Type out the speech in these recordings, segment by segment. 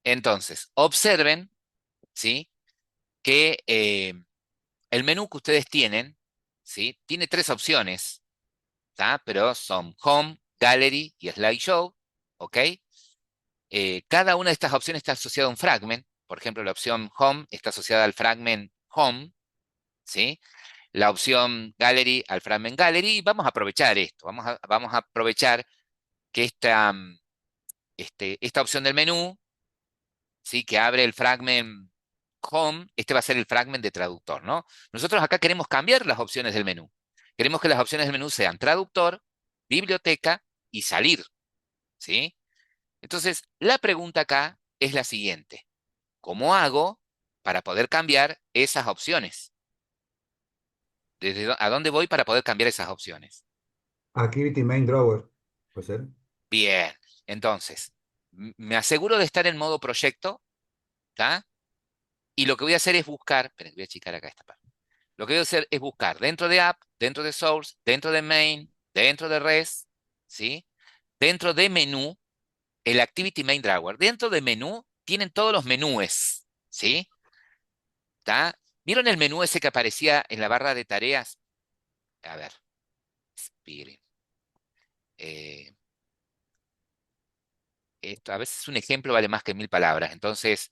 Entonces, observen, ¿sí? Que el menú que ustedes tienen, ¿sí? Tiene tres opciones, ¿tá? Pero son Home, Gallery y Slideshow, ¿ok? Cada una de estas opciones está asociada a un fragment. Por ejemplo, la opción Home está asociada al fragment Home, ¿sí? La opción Gallery al fragment Gallery. Y vamos a aprovechar esto. Vamos a aprovechar que esta opción del menú, ¿sí? Que abre el fragment Home, este va a ser el fragment de traductor, ¿no? Nosotros acá queremos cambiar las opciones del menú. Queremos que las opciones del menú sean traductor, biblioteca y salir, ¿sí? Entonces, la pregunta acá es la siguiente. ¿Cómo hago para poder cambiar esas opciones? ¿A dónde voy para poder cambiar esas opciones? Activity Main Drawer. Puede ser. Bien, entonces, me aseguro de estar en modo proyecto, ¿está? Y lo que voy a hacer es buscar, esperen, voy a achicar acá esta parte. Lo que voy a hacer es buscar dentro de app, dentro de source, dentro de main, dentro de res, ¿sí? Dentro de menú, el activity main drawer. Dentro de menú tienen todos los menúes, ¿sí? ¿Está? ¿Vieron el menú ese que aparecía en la barra de tareas? A ver, esperen. Eh, esto, a veces un ejemplo vale más que mil palabras. Entonces,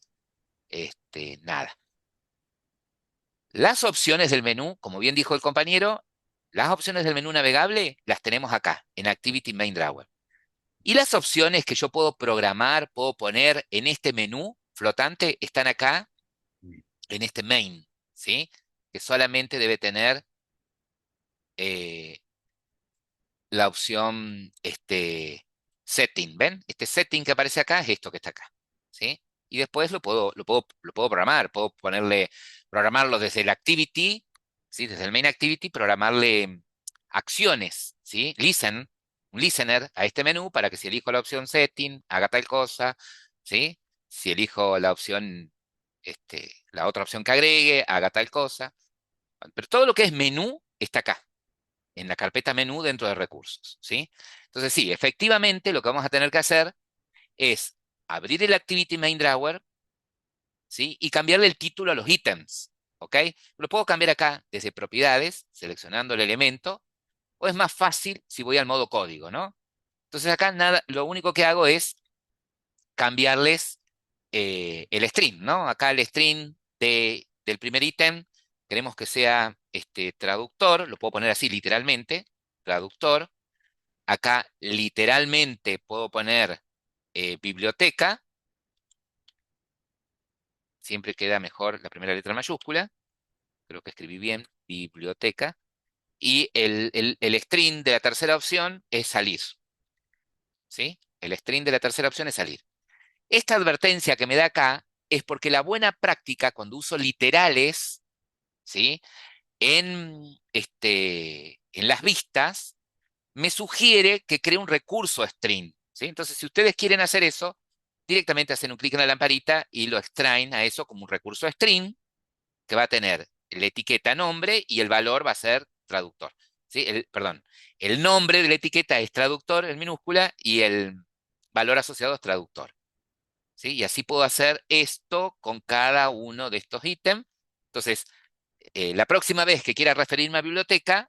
nada. Las opciones del menú, como bien dijo el compañero, las opciones del menú navegable las tenemos acá, en Activity Main Drawer. Y las opciones que yo puedo programar, puedo poner en este menú flotante, están acá en este main, ¿sí? Que solamente debe tener eh, la opción setting, ¿ven? Este setting que aparece acá es esto que está acá, ¿sí? Y después lo puedo programar, puedo programarlo desde el activity, ¿sí? Desde el main activity, programarle acciones, ¿sí? Un listener a este menú para que si elijo la opción setting, haga tal cosa, ¿sí? Si elijo la opción, la otra opción que agregue, haga tal cosa. Pero todo lo que es menú está acá en la carpeta menú dentro de recursos, ¿sí? Entonces, sí, efectivamente lo que vamos a tener que hacer es abrir el Activity Main Drawer, ¿sí? Y cambiarle el título a los ítems, ¿ok? Lo puedo cambiar acá desde propiedades, seleccionando el elemento, o es más fácil si voy al modo código, ¿no? Entonces acá nada, lo único que hago es cambiarles el string, ¿no? Acá el string del primer ítem queremos que sea traductor, lo puedo poner así literalmente, traductor. Acá literalmente puedo poner biblioteca, siempre queda mejor la primera letra mayúscula, creo que escribí bien, biblioteca, y el string de la tercera opción es salir, ¿sí? El string de la tercera opción es salir. Esta advertencia que me da acá es porque la buena práctica cuando uso literales, ¿sí? En las vistas, me sugiere que cree un recurso string, ¿sí? Entonces, si ustedes quieren hacer eso, directamente hacen un clic en la lamparita y lo extraen a eso como un recurso string que va a tener la etiqueta nombre y el valor va a ser traductor, ¿sí? Perdón, el nombre de la etiqueta es traductor en minúscula y el valor asociado es traductor, ¿sí? Y así puedo hacer esto con cada uno de estos ítems. Entonces, la próxima vez que quiera referirme a biblioteca,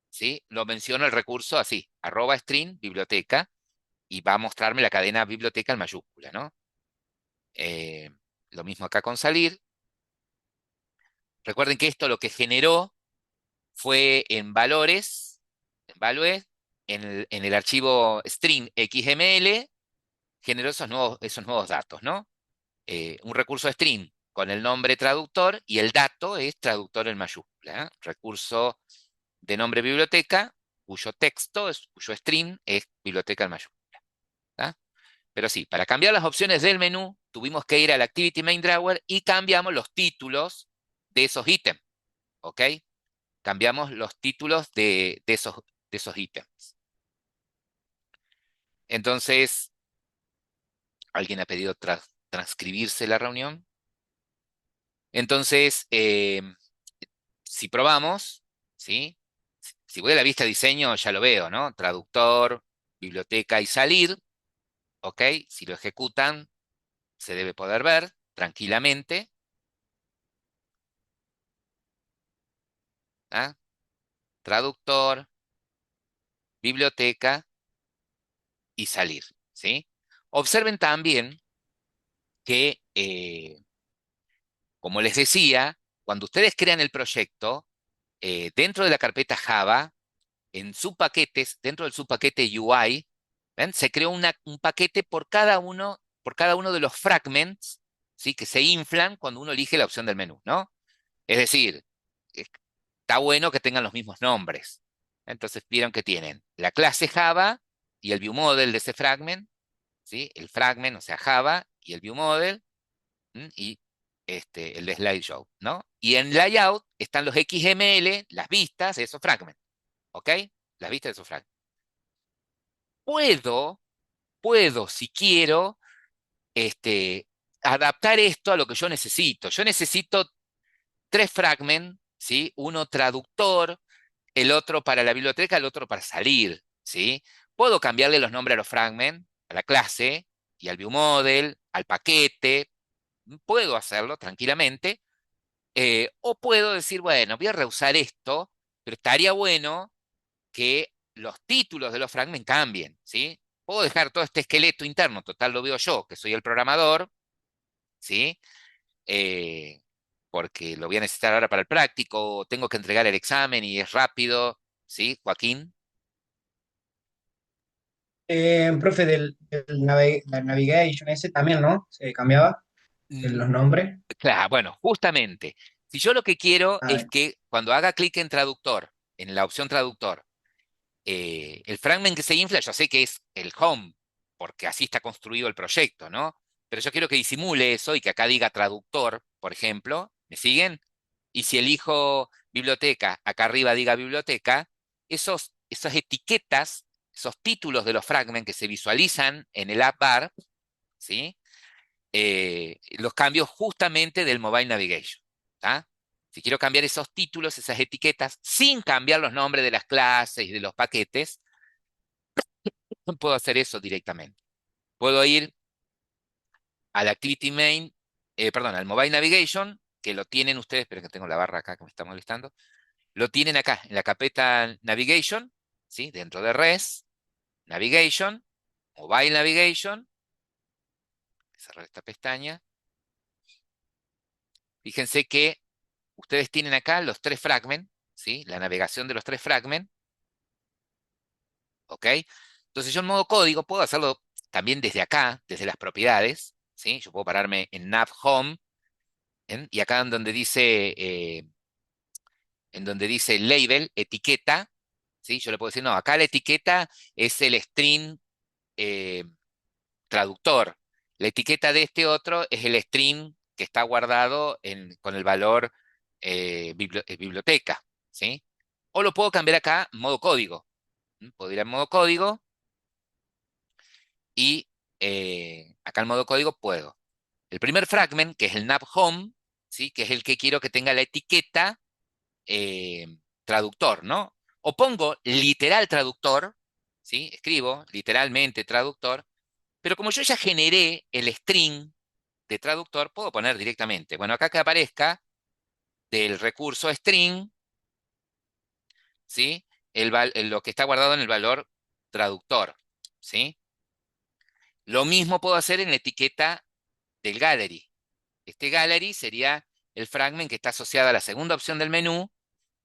¿sí? Lo menciono el recurso así, @string biblioteca, y va a mostrarme la cadena biblioteca en mayúscula, ¿no? Eh, lo mismo acá con salir. Recuerden que esto lo que generó fue en valores, en value, en el archivo string XML, generó esos nuevos datos, ¿no? Un recurso string con el nombre traductor y el dato es traductor en mayúscula, ¿eh? Recurso de nombre biblioteca, cuyo string es biblioteca en mayúscula. ¿Tá? Pero sí, para cambiar las opciones del menú, tuvimos que ir al Activity Main Drawer y cambiamos los títulos de esos ítems, ¿ok? Cambiamos los títulos de esos ítems. Entonces, ¿alguien ha pedido transcribirse la reunión? Entonces, si probamos, ¿sí? Si voy a la vista de diseño, ya lo veo, ¿no? Traductor, biblioteca y salir, ¿ok? Si lo ejecutan, se debe poder ver tranquilamente. ¿Ah? Traductor, biblioteca y salir, ¿sí? Observen también que, como les decía, cuando ustedes crean el proyecto, dentro de la carpeta Java, en subpaquetes, dentro del subpaquete UI, ¿ven? Se creó un paquete por cada uno de los fragments, ¿sí? Que se inflan cuando uno elige la opción del menú, ¿no? Es decir, está bueno que tengan los mismos nombres. Entonces vieron que tienen la clase Java y el viewModel de ese fragment, ¿sí? El fragment, o sea, Java y el viewModel, y el de slideshow, ¿no? Y en layout están los XML, las vistas de esos fragments, ¿ok? Las vistas de esos fragments. Puedo, puedo, si quiero, adaptar esto a lo que yo necesito. Yo necesito tres fragments, ¿sí? Uno traductor, el otro para la biblioteca, el otro para salir, ¿sí? Puedo cambiarle los nombres a los fragments, a la clase y al viewModel, al paquete, puedo hacerlo tranquilamente, o puedo decir, bueno, voy a reusar esto, pero estaría bueno que los títulos de los fragments cambien, ¿sí? Puedo dejar todo este esqueleto interno, total lo veo yo, que soy el programador, ¿sí? Eh, Porque lo voy a necesitar ahora para el práctico, tengo que entregar el examen y es rápido, ¿sí, Joaquín? Profe, la navigation ese también, ¿no? Se cambiaba Mm, los nombres. claro, bueno, justamente, si yo lo que quiero A es ver. que cuando haga clic en traductor, en la opción traductor, el fragment que se infla, yo sé que es el home, porque así está construido el proyecto, ¿no? Pero yo quiero que disimule eso y que acá diga traductor, por ejemplo. ¿Me siguen? Y si elijo biblioteca, acá arriba diga biblioteca, esas etiquetas, esos títulos de los fragments que se visualizan en el app bar, ¿sí? Los cambio justamente del Mobile Navigation. ¿Tá? Si quiero cambiar esos títulos, esas etiquetas, sin cambiar los nombres de las clases y de los paquetes, puedo hacer eso directamente. Puedo ir a la Activity Main, perdón, al Mobile Navigation, que lo tienen ustedes, esperen que tengo la barra acá que me está molestando, lo tienen acá, en la carpeta Navigation, ¿sí? Dentro de Res, Navigation, Mobile Navigation, cerrar esta pestaña. Fíjense que ustedes tienen acá los tres fragments, ¿sí? La navegación de los tres fragments, ¿ok? Entonces yo en modo código puedo hacerlo también desde acá, desde las propiedades, ¿sí? Yo puedo pararme en nav home, y acá en donde dice label, etiqueta, ¿sí? Yo le puedo decir, no, acá la etiqueta es el string eh, traductor. La etiqueta de este otro es el string que está guardado con el valor biblioteca, ¿sí? O lo puedo cambiar acá en modo código. Puedo ir en modo código y acá en modo código puedo. El primer fragment, que es el nav home, ¿sí? Que es el que quiero que tenga la etiqueta eh, traductor, ¿no? O pongo literal traductor, ¿sí? Escribo literalmente traductor, pero como yo ya generé el string de traductor, puedo poner directamente. Bueno, acá que aparezca del recurso string, ¿sí? Lo que está guardado en el valor traductor, ¿sí? Lo mismo puedo hacer en la etiqueta del gallery. Este gallery sería el fragment que está asociado a la segunda opción del menú,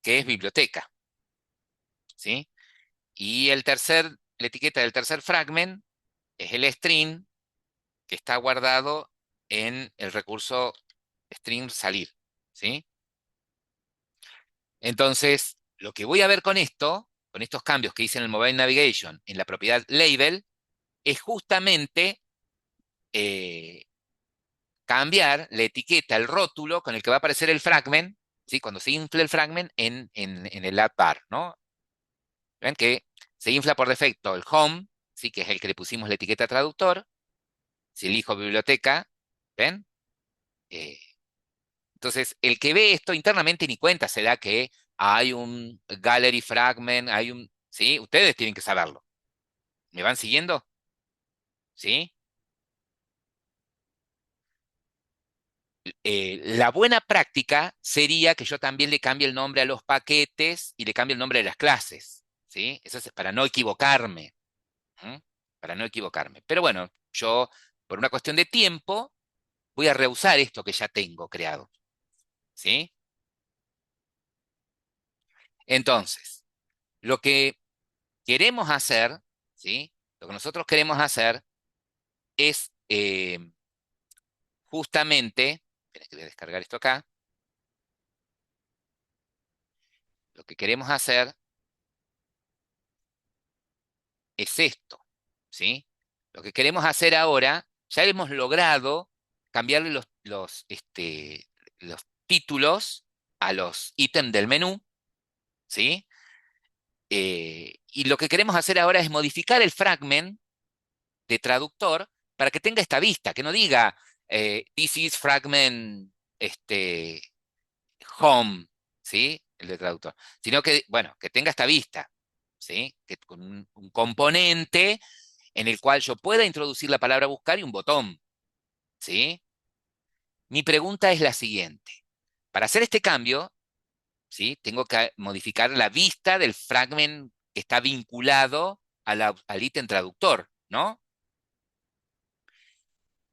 que es biblioteca, ¿sí? Y la etiqueta del tercer fragment es el string que está guardado en el recurso string salir, ¿sí? Entonces, lo que voy a ver con esto, con estos cambios que hice en el Mobile Navigation, en la propiedad label, es justamente eh, cambiar la etiqueta, el rótulo con el que va a aparecer el fragment, ¿sí? Cuando se infla el fragment en el app bar, ¿no? Ven que se infla por defecto el home, ¿sí? Que es el que le pusimos la etiqueta traductor. Si elijo biblioteca, ¿ven? Eh, entonces, el que ve esto internamente ni cuenta se da que hay un gallery fragment, ¿sí? Ustedes tienen que saberlo. ¿Me van siguiendo? ¿Sí? La buena práctica sería que yo también le cambie el nombre a los paquetes y le cambie el nombre de las clases, ¿sí? Eso es para no equivocarme, ¿m? Para no equivocarme. Pero bueno, yo, por una cuestión de tiempo, voy a reusar esto que ya tengo creado, ¿sí? Entonces, lo que queremos hacer, ¿sí? Lo que nosotros queremos hacer es justamente, esperen que voy a descargar esto acá, lo que queremos hacer es esto, ¿sí? Lo que queremos hacer ahora, ya hemos logrado cambiarle los títulos a los ítems del menú, ¿sí? Y lo que queremos hacer ahora es modificar el fragment de traductor para que tenga esta vista, que no diga this is fragment este, home, ¿sí? El de traductor, sino que, bueno, que tenga esta vista, ¿sí? Que con un componente en el cual yo pueda introducir la palabra buscar y un botón, ¿sí? Mi pregunta es la siguiente. Para hacer este cambio, ¿sí? Tengo que modificar la vista del fragment que está vinculado al ítem traductor, ¿no?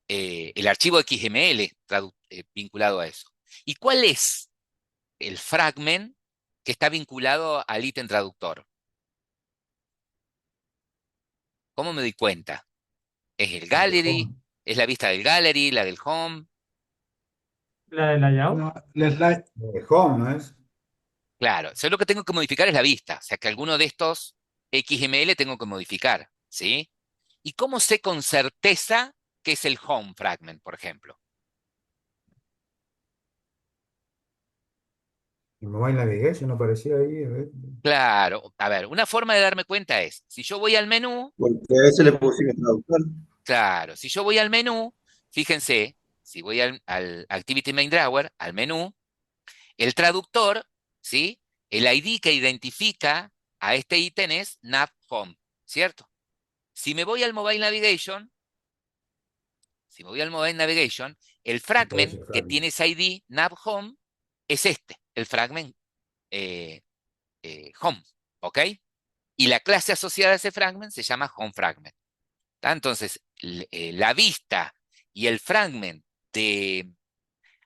El archivo XML vinculado a eso. ¿Y cuál es el fragment que está vinculado al ítem traductor? ¿Cómo me doy cuenta? ¿Es el El de gallery? home. ¿Es la vista del gallery, la del home? La de layout. No, el slide, De home, ¿no es? Claro, yo lo que tengo que modificar es la vista, o sea que alguno de estos XML tengo que modificar, ¿sí? ¿Y cómo sé con certeza que es el home fragment, por ejemplo? El Mobile Navigation aparecía ahí, a ver. Claro, a ver, una forma de darme cuenta es, si yo voy al menú, porque a ese le pusimos traductor. claro, si yo voy al menú, fíjense, si voy al Activity Main Drawer, al menú, el traductor, ¿sí? El ID que identifica a este ítem es nav home, ¿cierto? Si me voy al Mobile Navigation, si me voy al Mobile Navigation, el Aparece fragment el que fragment. tiene ese ID nav home es este, el fragment eh, home, ¿ok? Y la clase asociada a ese fragment se llama home fragment. ¿Tá? Entonces, la vista y el fragment de,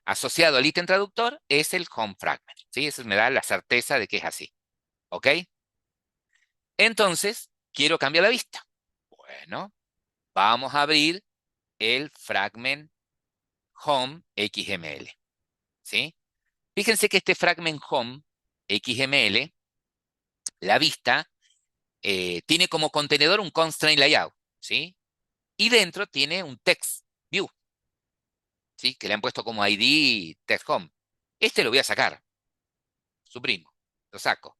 asociado al ítem traductor es el home fragment, ¿sí? Eso me da la certeza de que es así, ¿ok? Entonces, quiero cambiar la vista. Bueno, vamos a abrir el fragment home XML, ¿sí? Fíjense que este fragment home XML, la vista, tiene como contenedor un constraint layout, ¿sí? Y dentro tiene un text view, ¿sí? Que le han puesto como ID text home. Este lo voy a sacar, suprimo, lo saco.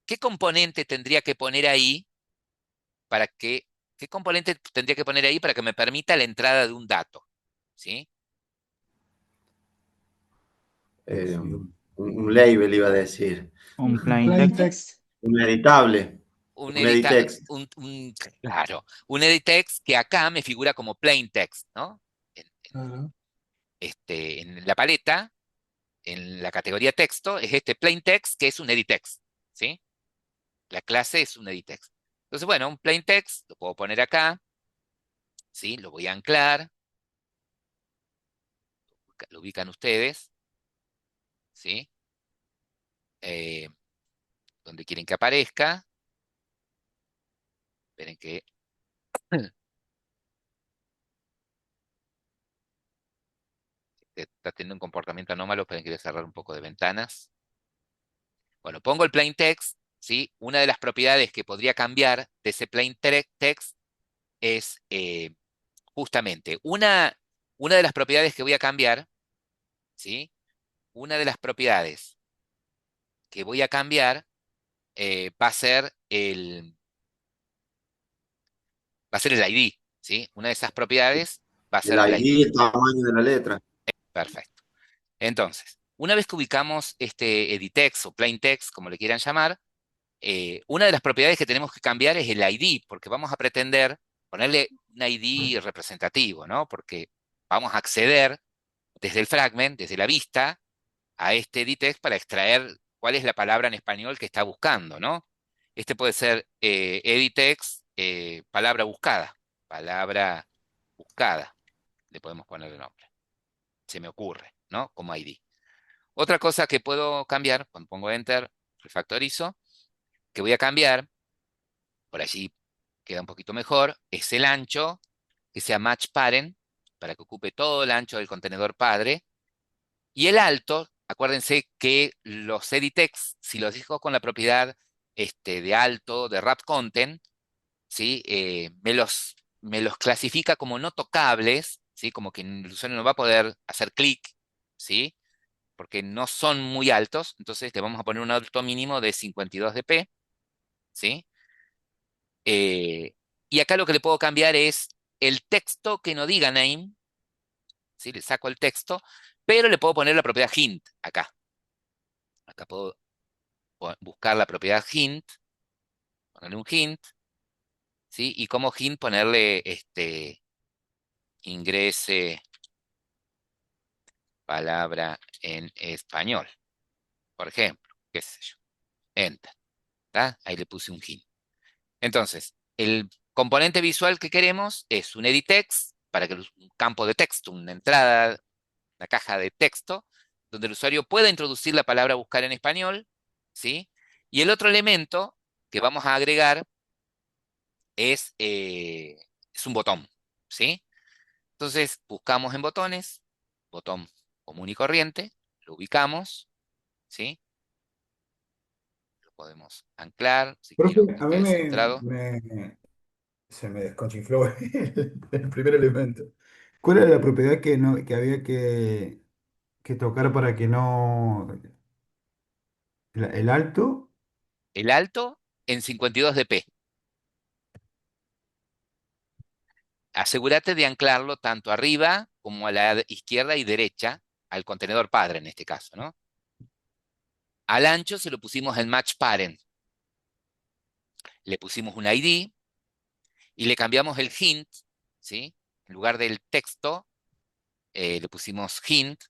¿Qué componente tendría que poner ahí para que, qué componente tendría que poner ahí para que me permita la entrada de un dato, ¿sí? Eh, Sí, un label iba a decir. Un plain Plain text. text. Un editable. Un Un edita, editext. claro, un edit text que acá me figura como plain text, ¿no? Ajá. En la paleta, en la categoría texto, es este plain text que es un edit text, ¿sí? La clase es un edit text. Entonces, bueno, un plain text lo puedo poner acá, ¿sí? Lo voy a anclar, lo ubican ustedes, ¿sí? Eh, donde quieren que aparezca. Esperen que está teniendo un comportamiento anómalo, esperen que voy a cerrar un poco de ventanas. Bueno, pongo el plain text, ¿sí? Una de las propiedades que podría cambiar de ese plain text es justamente una de las propiedades que voy a cambiar, ¿sí? Una de las propiedades que voy a cambiar va a ser el ID, ¿sí? Una de esas propiedades va a El ser el ID. ID, el tamaño de la letra. Perfecto. Entonces, una vez que ubicamos este edit text o plain text, como le quieran llamar, una de las propiedades que tenemos que cambiar es el ID, porque vamos a pretender ponerle un ID representativo, ¿no? Porque vamos a acceder desde el fragment, desde la vista, a este edit text para extraer cuál es la palabra en español que está buscando, ¿no? Este puede ser edit text, palabra buscada, le podemos poner el nombre, se me ocurre, ¿no? Como ID. Otra cosa que puedo cambiar, cuando pongo Enter, refactorizo, que voy a cambiar, por allí queda un poquito mejor, es el ancho, que sea match parent, para que ocupe todo el ancho del contenedor padre, y el alto, acuérdense que los edit text, si los dejo con la propiedad de alto, de wrap content, ¿sí? Me los clasifica como no tocables, ¿sí? Como que el usuario no va a poder hacer clic, ¿sí? Porque no son muy altos, entonces le vamos a poner un alto mínimo de 52 dp, ¿sí? Eh, y acá lo que le puedo cambiar es el texto que no diga name, ¿sí? Le saco el texto, pero le puedo poner la propiedad hint acá. Acá puedo buscar la propiedad hint, ponerle un hint, ¿sí? Y como hint ponerle ingrese palabra en español, por ejemplo, qué sé yo. Enter, ¿tá? Ahí le puse un hint. Entonces, el componente visual que queremos es un edit text para que un campo de texto, una entrada, una caja de texto, donde el usuario pueda introducir la palabra buscar en español, ¿sí? Y el otro elemento que vamos a agregar es un botón, ¿sí? Entonces, buscamos en botones, botón común y corriente, lo ubicamos, ¿sí? Lo podemos anclar, si Profe, quiero que a mí quede centrado. se me desconchifló el primer elemento. ¿Cuál era la propiedad que, no, que había que tocar para que no... el alto? El alto en 52 dp. Asegúrate de anclarlo tanto arriba como a la izquierda y derecha, al contenedor padre en este caso, ¿no? Al ancho se lo pusimos el match parent. Le pusimos un ID y le cambiamos el hint, ¿sí? En lugar del texto, le pusimos hint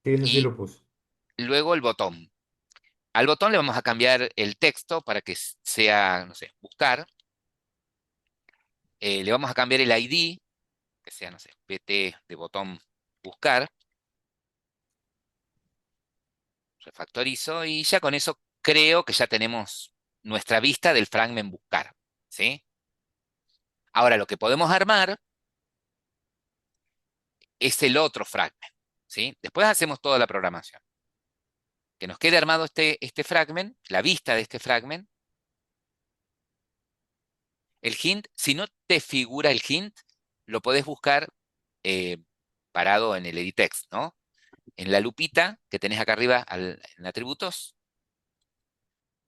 Sí, eso sí y lo puse. luego el botón. Al botón le vamos a cambiar el texto para que sea, no sé, buscar. Le vamos a cambiar el ID, que sea, no sé, pt de botón buscar. Refactorizo y ya con eso creo que ya tenemos nuestra vista del fragment buscar, ¿sí? Ahora lo que podemos armar es el otro fragment, ¿sí? Después hacemos toda la programación. Que nos quede armado este fragment, la vista de este fragment, el hint, si no te figura el hint, lo podés buscar eh, parado en el edit text, ¿no? En la lupita que tenés acá arriba en atributos,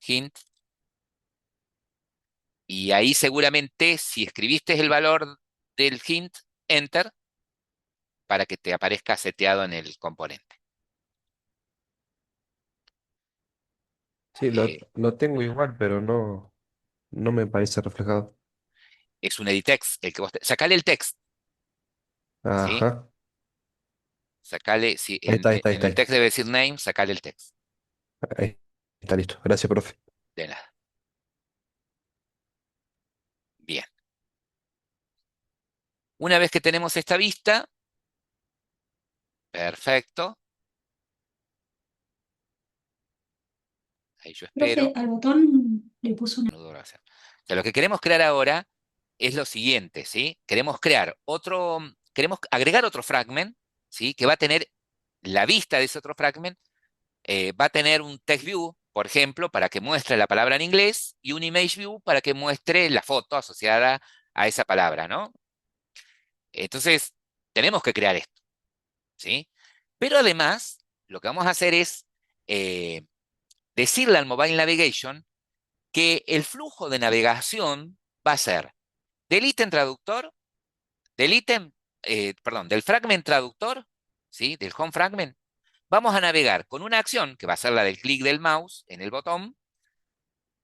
hint, y ahí seguramente si escribiste el valor del hint, enter, para que te aparezca seteado en el componente. Sí, Eh, lo tengo igual, pero no me parece reflejado. es un edit text, el que sacale el text, ¿sí? Ajá. Sacale, si Ahí está, ahí está, ahí en está. el text debe decir name, sacale el text. Ahí está listo. Gracias, profe. De nada. Bien. Una vez que tenemos esta vista, perfecto. Ahí yo Profe, espero. al botón le puso una... No duro hacer. O sea, lo que queremos crear ahora es lo siguiente, ¿sí? Queremos agregar otro fragment, ¿sí? Que va a tener la vista de ese otro fragment, va a tener un text view, por ejemplo, para que muestre la palabra en inglés y un image view para que muestre la foto asociada a esa palabra, ¿no? Entonces, tenemos que crear esto, ¿sí? Pero además, lo que vamos a hacer es eh, decirle al Mobile Navigation que el flujo de navegación va a ser del ítem traductor, del fragment traductor, ¿sí? Del home fragment. Vamos a navegar con una acción, que va a ser la del clic del mouse en el botón,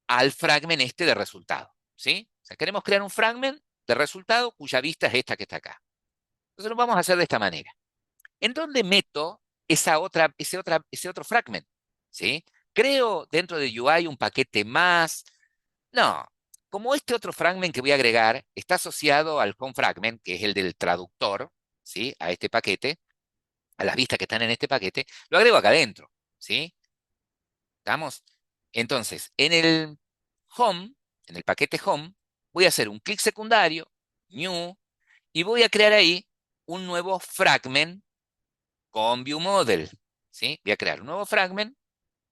al fragment de resultado, ¿sí? O sea, queremos crear un fragment de resultado cuya vista es esta que está acá. Entonces lo vamos a hacer de esta manera. ¿En dónde meto ese otro fragment? ¿Sí? ¿Creo dentro de UI un paquete más? No. Como este otro fragment que voy a agregar está asociado al home fragment, que es el del traductor, ¿sí? A este paquete, a las vistas que están en este paquete, lo agrego acá adentro, ¿sí? ¿Estamos? Entonces, en el home, en el paquete home, voy a hacer un clic secundario, new, y voy a crear ahí un nuevo fragment con ViewModel, ¿sí? Voy a crear un nuevo fragment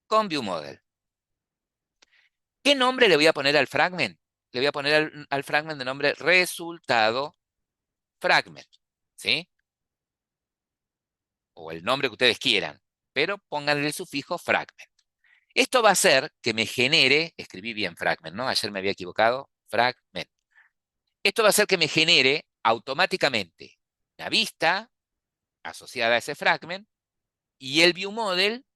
con ViewModel. ¿Qué nombre le voy a poner al fragment? Le voy a poner al fragment de nombre resultado fragment, ¿sí? O el nombre que ustedes quieran, pero pónganle el sufijo fragment. Esto va a hacer que me genere, escribí bien fragment, ¿no? Ayer me había equivocado, fragment. Esto va a hacer que me genere automáticamente la vista asociada a ese fragment y el ViewModel,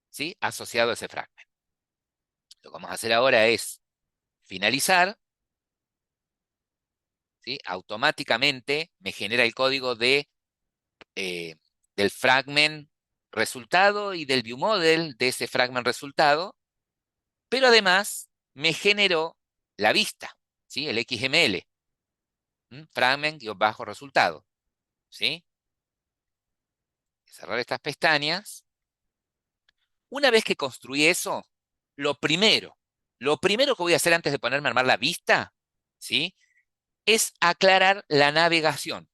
¿sí? Asociado a ese fragment. Lo que vamos a hacer ahora es finalizar, ¿sí? Automáticamente me genera el código eh, del fragment resultado y del ViewModel de ese fragment resultado, pero además me generó la vista, ¿sí? El XML, fragment-resultado, ¿sí? Cerrar estas pestañas. Una vez que construí eso, lo primero, lo primero que voy a hacer antes de ponerme a armar la vista, ¿sí? Es aclarar la navegación,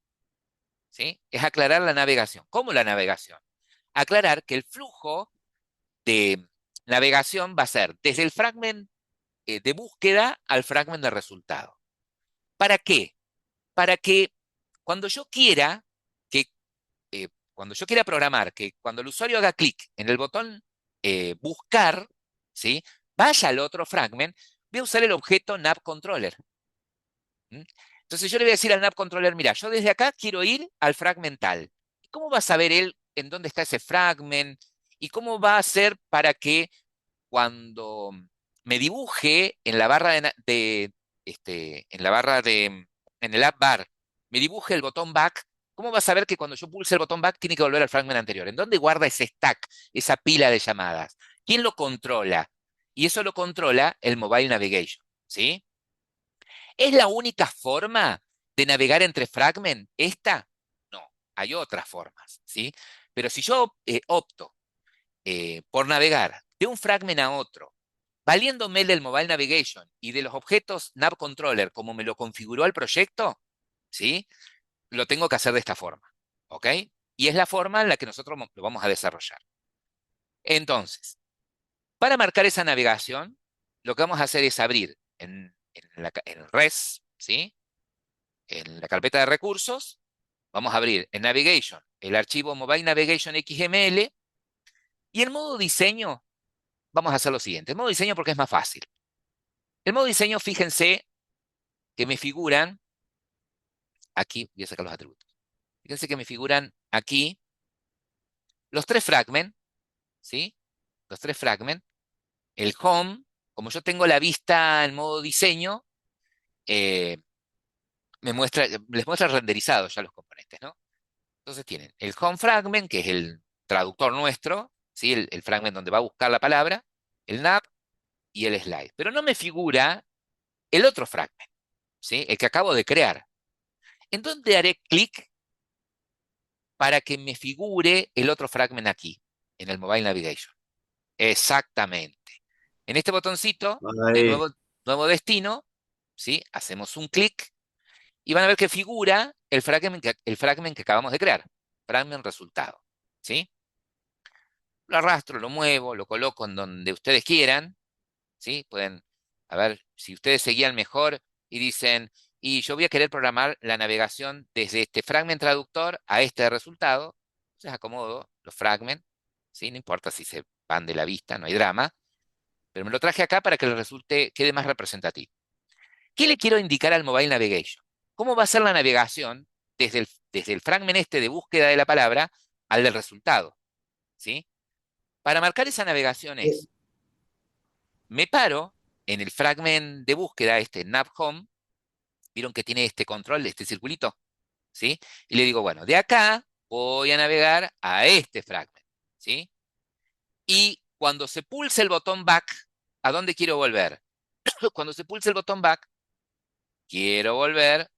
¿sí? Es aclarar la navegación. ¿Cómo la navegación? Aclarar que el flujo de navegación va a ser desde el fragment de búsqueda al fragment de resultado. ¿Para qué? Para que cuando yo quiera que cuando yo quiera programar que cuando el usuario haga clic en el botón buscar, ¿sí? Vaya al otro fragment, voy a usar el objeto NavController. ¿Mm? Entonces yo le voy a decir al NavController, mira, yo desde acá quiero ir al fragmental. ¿Cómo va a saber él en dónde está ese fragment? ¿Y cómo va a hacer para que cuando me dibuje en la barra en el app bar, me dibuje el botón back? ¿Cómo va a saber que cuando yo pulse el botón back tiene que volver al fragment anterior? ¿En dónde guarda ese stack, esa pila de llamadas? ¿Quién lo controla? Y eso lo controla el Mobile Navigation, ¿sí? ¿Es la única forma de navegar entre fragment esta? No, hay otras formas, ¿sí? Pero si yo opto por navegar de un fragment a otro, valiéndome del Mobile Navigation y de los objetos NavController como me lo configuró el proyecto, ¿sí? Lo tengo que hacer de esta forma, ¿ok? Y es la forma en la que nosotros lo vamos a desarrollar. Entonces, para marcar esa navegación, lo que vamos a hacer es abrir en res, ¿sí? En la carpeta de recursos, vamos a abrir en Navigation el archivo Mobile Navigation XML y en modo diseño vamos a hacer lo siguiente. En modo diseño porque es más fácil. El modo diseño, fíjense que me figuran, aquí voy a sacar los atributos. Fíjense que me figuran aquí los tres fragments, ¿sí? Los tres fragments. El home, como yo tengo la vista en modo diseño, eh, les muestra renderizados ya los componentes, ¿no? Entonces tienen el home fragment, que es el traductor nuestro, ¿sí? El fragment donde va a buscar la palabra, el nav y el slide. Pero no me figura el otro fragment, ¿sí? El que acabo de crear. ¿En dónde haré clic para que me figure el otro fragment aquí, en el Mobile Navigation? Exactamente. En este botoncito de Ahí. nuevo destino, ¿sí? Hacemos un clic y van a ver que figura el fragment que acabamos de crear, fragment resultado, ¿sí? Lo arrastro, lo muevo, lo coloco en donde ustedes quieran, ¿sí? Pueden, a ver, si ustedes seguían mejor y dicen, y yo voy a querer programar la navegación desde este fragment traductor a este resultado, entonces acomodo los fragments, ¿sí? No importa si se van de la vista, no hay drama, pero me lo traje acá para que les resulte, quede más representativo. ¿Qué le quiero indicar al Mobile Navigation? ¿Cómo va a ser la navegación desde el fragment este de búsqueda de la palabra al del resultado? ¿Sí? Para marcar esa navegación Eh, me paro en el fragment de búsqueda, este nav home, vieron que tiene este control, este circulito, ¿sí? Y le digo, bueno, de acá voy a navegar a este fragment, ¿sí? Y cuando se pulse el botón back, ¿a dónde quiero volver? Cuando se pulse el botón back, quiero volver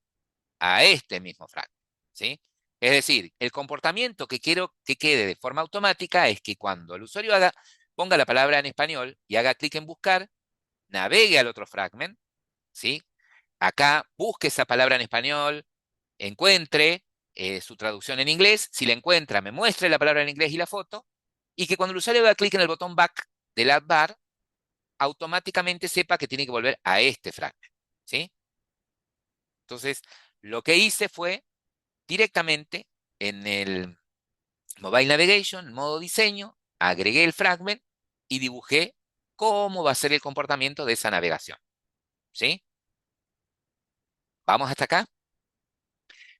a este mismo fragment, ¿sí? Es decir, el comportamiento que quiero que quede de forma automática es que cuando el usuario ponga la palabra en español y haga clic en buscar, navegue al otro fragment, ¿sí? Acá busque esa palabra en español, encuentre su traducción en inglés, si la encuentra, me muestre la palabra en inglés y la foto, y que cuando el usuario haga clic en el botón back del add bar, automáticamente sepa que tiene que volver a este fragment, ¿sí? Entonces, lo que hice fue directamente en el Mobile Navigation, modo diseño, agregué el fragment y dibujé cómo va a ser el comportamiento de esa navegación, ¿sí? ¿Vamos hasta acá?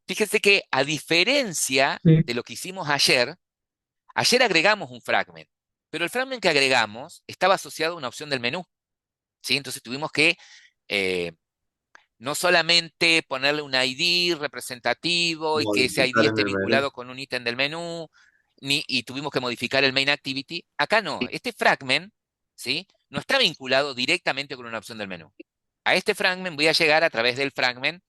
Fíjense que a diferencia Sí. de lo que hicimos ayer agregamos un fragment, pero el fragment que agregamos estaba asociado a una opción del menú, ¿sí? Entonces tuvimos que eh, no solamente ponerle un ID representativo y que ese ID Modificar en esté el menú. vinculado con un ítem del menú, y tuvimos que modificar el main activity. Acá no, este fragment, ¿sí? No está vinculado directamente con una opción del menú. A este fragment voy a llegar a través del fragment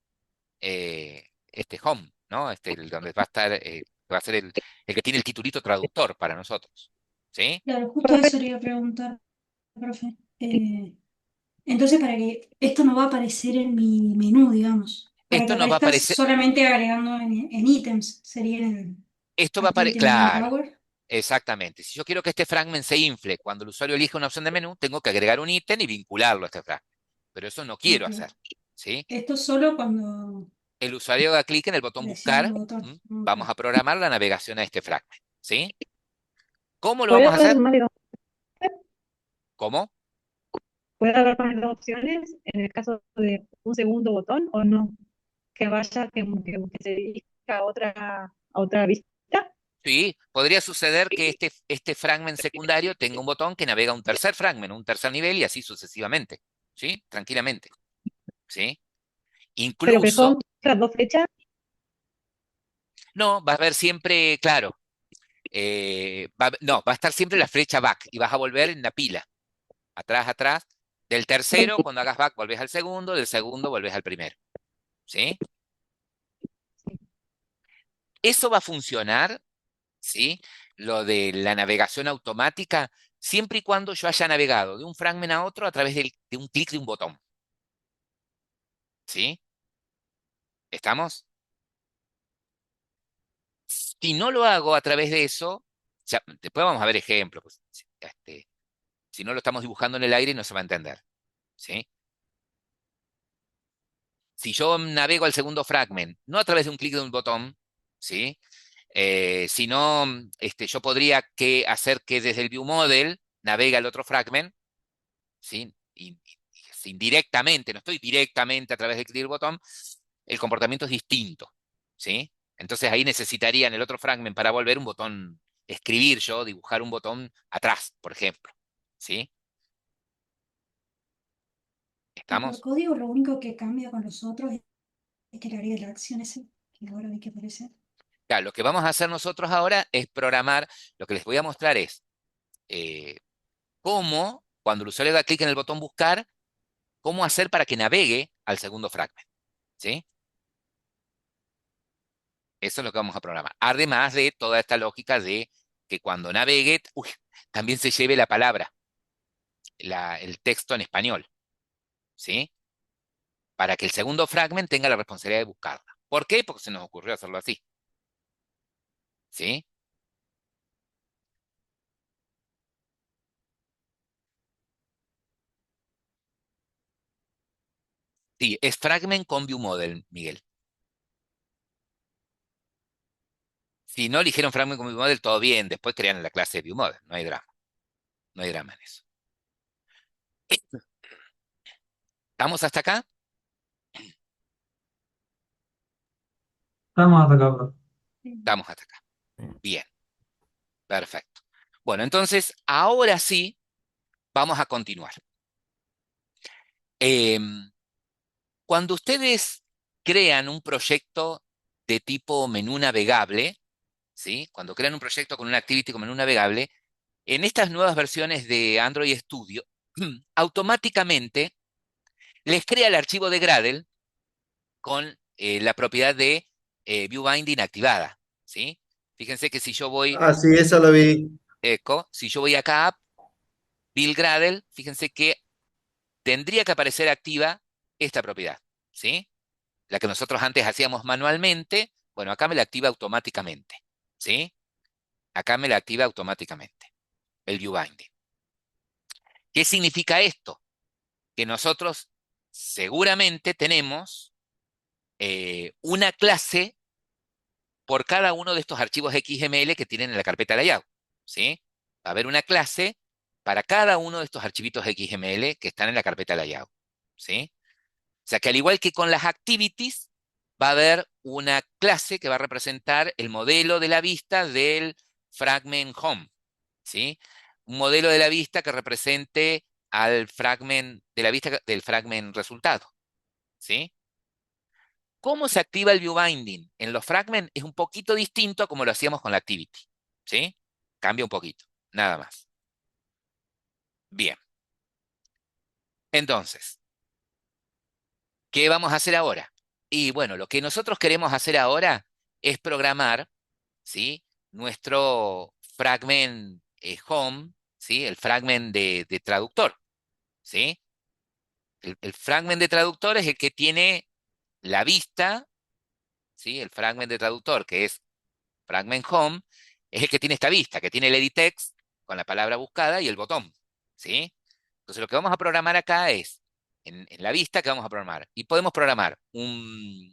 este home, ¿no? Donde va a estar, va a ser el que tiene el titulito traductor para nosotros, ¿sí? Claro, justo eso le iba a preguntar, profe. Entonces, para que esto no va a aparecer en mi menú, digamos, para que Esto nos va a aparezca aparecer, solamente agregando en ítems, sería en esto va a aparecer, Activity Menu claro, Power. exactamente. Si yo quiero que este fragment se infle cuando el usuario elija una opción de menú, tengo que agregar un ítem y vincularlo a este fragment. Pero eso no quiero Ok. hacer, ¿sí? Esto solo cuando El usuario haga clic en el botón presione el buscar, botón. Ok. vamos a programar la navegación a este fragment, ¿sí? ¿Cómo lo ¿Puede vamos a haber hacer? más de dos, ¿Cómo? puede haber más de dos opciones en el caso de un segundo botón o no? Que vaya, que se dirija a otra vista. Sí, podría suceder que este fragment secundario tenga un botón que navega a un tercer fragment, un tercer nivel y así sucesivamente, ¿sí? Tranquilamente, ¿sí? Pero que son Incluso, las dos flechas. no, va a haber siempre, claro, no, va a estar siempre la flecha back y vas a volver en la pila, atrás, atrás. Del tercero, cuando hagas back, volvés al segundo, del segundo, volvés al primero, ¿sí? Eso va a funcionar, ¿sí? Lo de la navegación automática, siempre y cuando yo haya navegado de un fragment a otro a través de un clic de un botón, ¿sí? ¿Estamos? Si no lo hago a través de eso, después vamos a ver ejemplos, pues, si no lo estamos dibujando en el aire no se va a entender, ¿sí? Si yo navego al segundo fragment, no a través de un clic de un botón, ¿sí? Sino, yo podría hacer que desde el View Model navegue al otro fragment, ¿sí? Indirectamente, no estoy directamente a través del clic del botón, el comportamiento es distinto, ¿sí? Entonces ahí necesitaría en el otro fragment para volver un botón, escribir yo, dibujar un botón atrás, por ejemplo, ¿sí? Y por ¿Estamos? código, lo único que cambia con los otros es que le agregue la acción ese, que ahora vi que aparece. Claro, lo que vamos a hacer nosotros ahora es programar, lo que les voy a mostrar es cómo, cuando el usuario da clic en el botón buscar, cómo hacer para que navegue al segundo fragment, ¿sí? Eso es lo que vamos a programar. Además de toda esta lógica de que cuando navegue, también se lleve la palabra, el texto en español, ¿sí? Para que el segundo fragment tenga la responsabilidad de buscarla. ¿Por qué? Porque se nos ocurrió hacerlo así, ¿sí? Sí, es fragment con view model, Miguel. Si no eligieron fragment con view model, todo bien. Después crean la clase de view model. No hay drama. No hay drama en eso. ¿Estamos hasta acá? Estamos hasta acá, profe. Estamos hasta acá. Bien, perfecto. Bueno, entonces, ahora sí, vamos a continuar. Em, Cuando ustedes crean un proyecto de tipo menú navegable, ¿sí? Cuando crean un proyecto con una activity con menú navegable, en estas nuevas versiones de Android Studio, automáticamente les crea el archivo de Gradle con la propiedad de View Binding activada, ¿sí? Fíjense que si yo voy Ah, sí, esa la vi. eco, si yo voy acá a Build Gradle, fíjense que tendría que aparecer activa esta propiedad, ¿sí? La que nosotros antes hacíamos manualmente, bueno, acá me la activa automáticamente, ¿sí? Acá me la activa automáticamente, el View Binding. ¿Qué significa esto? Que nosotros seguramente tenemos una clase por cada uno de estos archivos XML que tienen en la carpeta layout, ¿sí? Va a haber una clase para cada uno de estos archivitos XML que están en la carpeta layout, ¿sí? O sea que al igual que con las activities, va a haber una clase que va a representar el modelo de la vista del fragment home, ¿sí? Un modelo de la vista que represente al fragment de la vista del fragment resultado, ¿sí? ¿Cómo se activa el view binding? En los fragments es un poquito distinto a como lo hacíamos con la activity, ¿sí? Cambia un poquito, nada más. Bien. Entonces, ¿qué vamos a hacer ahora? Y bueno, lo que nosotros queremos hacer ahora es programar, ¿sí? Nuestro fragment home, ¿sí? El fragment de traductor, ¿sí? El fragment de traductor es el que tiene la vista, ¿sí? El fragment de traductor, que es fragment home, es el que tiene esta vista, que tiene el edit text con la palabra buscada y el botón, ¿sí? Entonces lo que vamos a programar acá es, en la vista que vamos a programar, y podemos programar un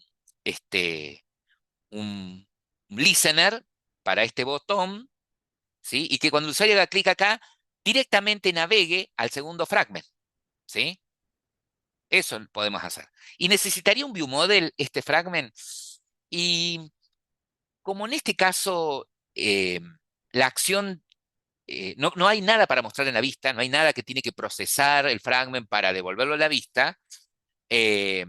listener para este botón, ¿sí? Y que cuando el usuario haga clic acá, directamente navegue al segundo fragment, ¿sí? Eso podemos hacer. Y necesitaría un view model, este fragment, y como en este caso la acción, no hay nada para mostrar en la vista, no hay nada que tiene que procesar el fragment para devolverlo a la vista, eh,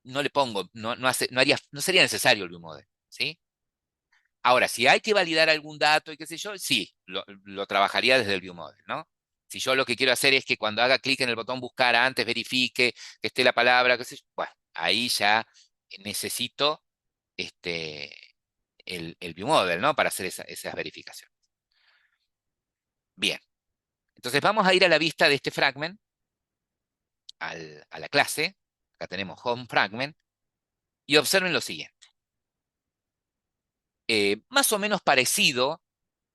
no le pongo, no sería necesario el view model, ¿sí? Ahora, si hay que validar algún dato y qué sé yo, sí, lo trabajaría desde el view model, ¿no? Si yo lo que quiero hacer es que cuando haga clic en el botón buscar antes verifique que esté la palabra, qué sé yo, bueno, ahí ya necesito este, el view model, ¿no? Para hacer esas verificaciones. Bien, entonces vamos a ir a la vista de este fragment, a la clase. Acá tenemos home fragment, y observen lo siguiente. Más o menos parecido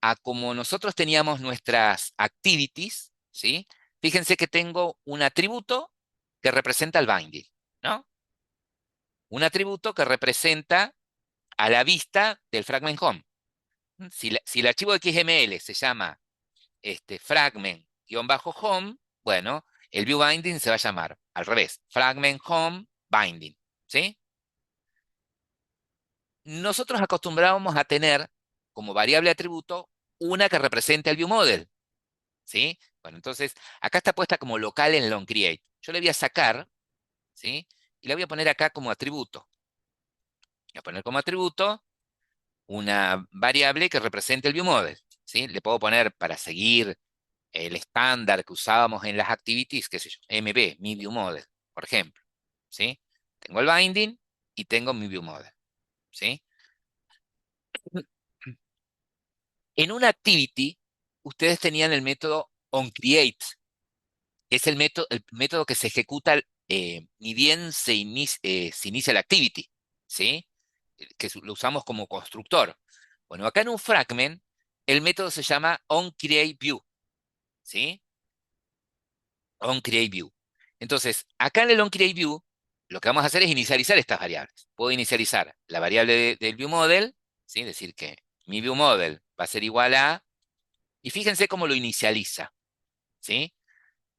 a como nosotros teníamos nuestras activities, ¿sí? Fíjense que tengo un atributo que representa el binding, ¿no? Un atributo que representa a la vista del fragment home. Si el archivo XML se llama fragment-home, bueno, el view binding se va a llamar al revés, fragment home binding, ¿sí? Nosotros acostumbrábamos a tener como variable atributo una que represente al view model, ¿sí? Bueno, entonces acá está puesta como local en el onCreate. Yo le voy a sacar, ¿sí? Y la voy a poner acá como atributo. Voy a poner como atributo una variable que represente el view model, ¿sí? Le puedo poner para seguir el estándar que usábamos en las activities, qué sé yo, MB, mi view model, por ejemplo, ¿sí? Tengo el binding y tengo mi view model, ¿sí? En una activity, ustedes tenían el método onCreate, que es el método que se ejecuta ni bien se inicia la activity, ¿sí? Que lo usamos como constructor. Bueno, acá en un fragment, el método se llama onCreateView, ¿sí? onCreateView. Entonces, acá en el onCreateView, lo que vamos a hacer es inicializar estas variables. Puedo inicializar la variable del viewModel, ¿sí? Es decir, que mi viewModel va a ser igual a, y fíjense cómo lo inicializa, ¿sí?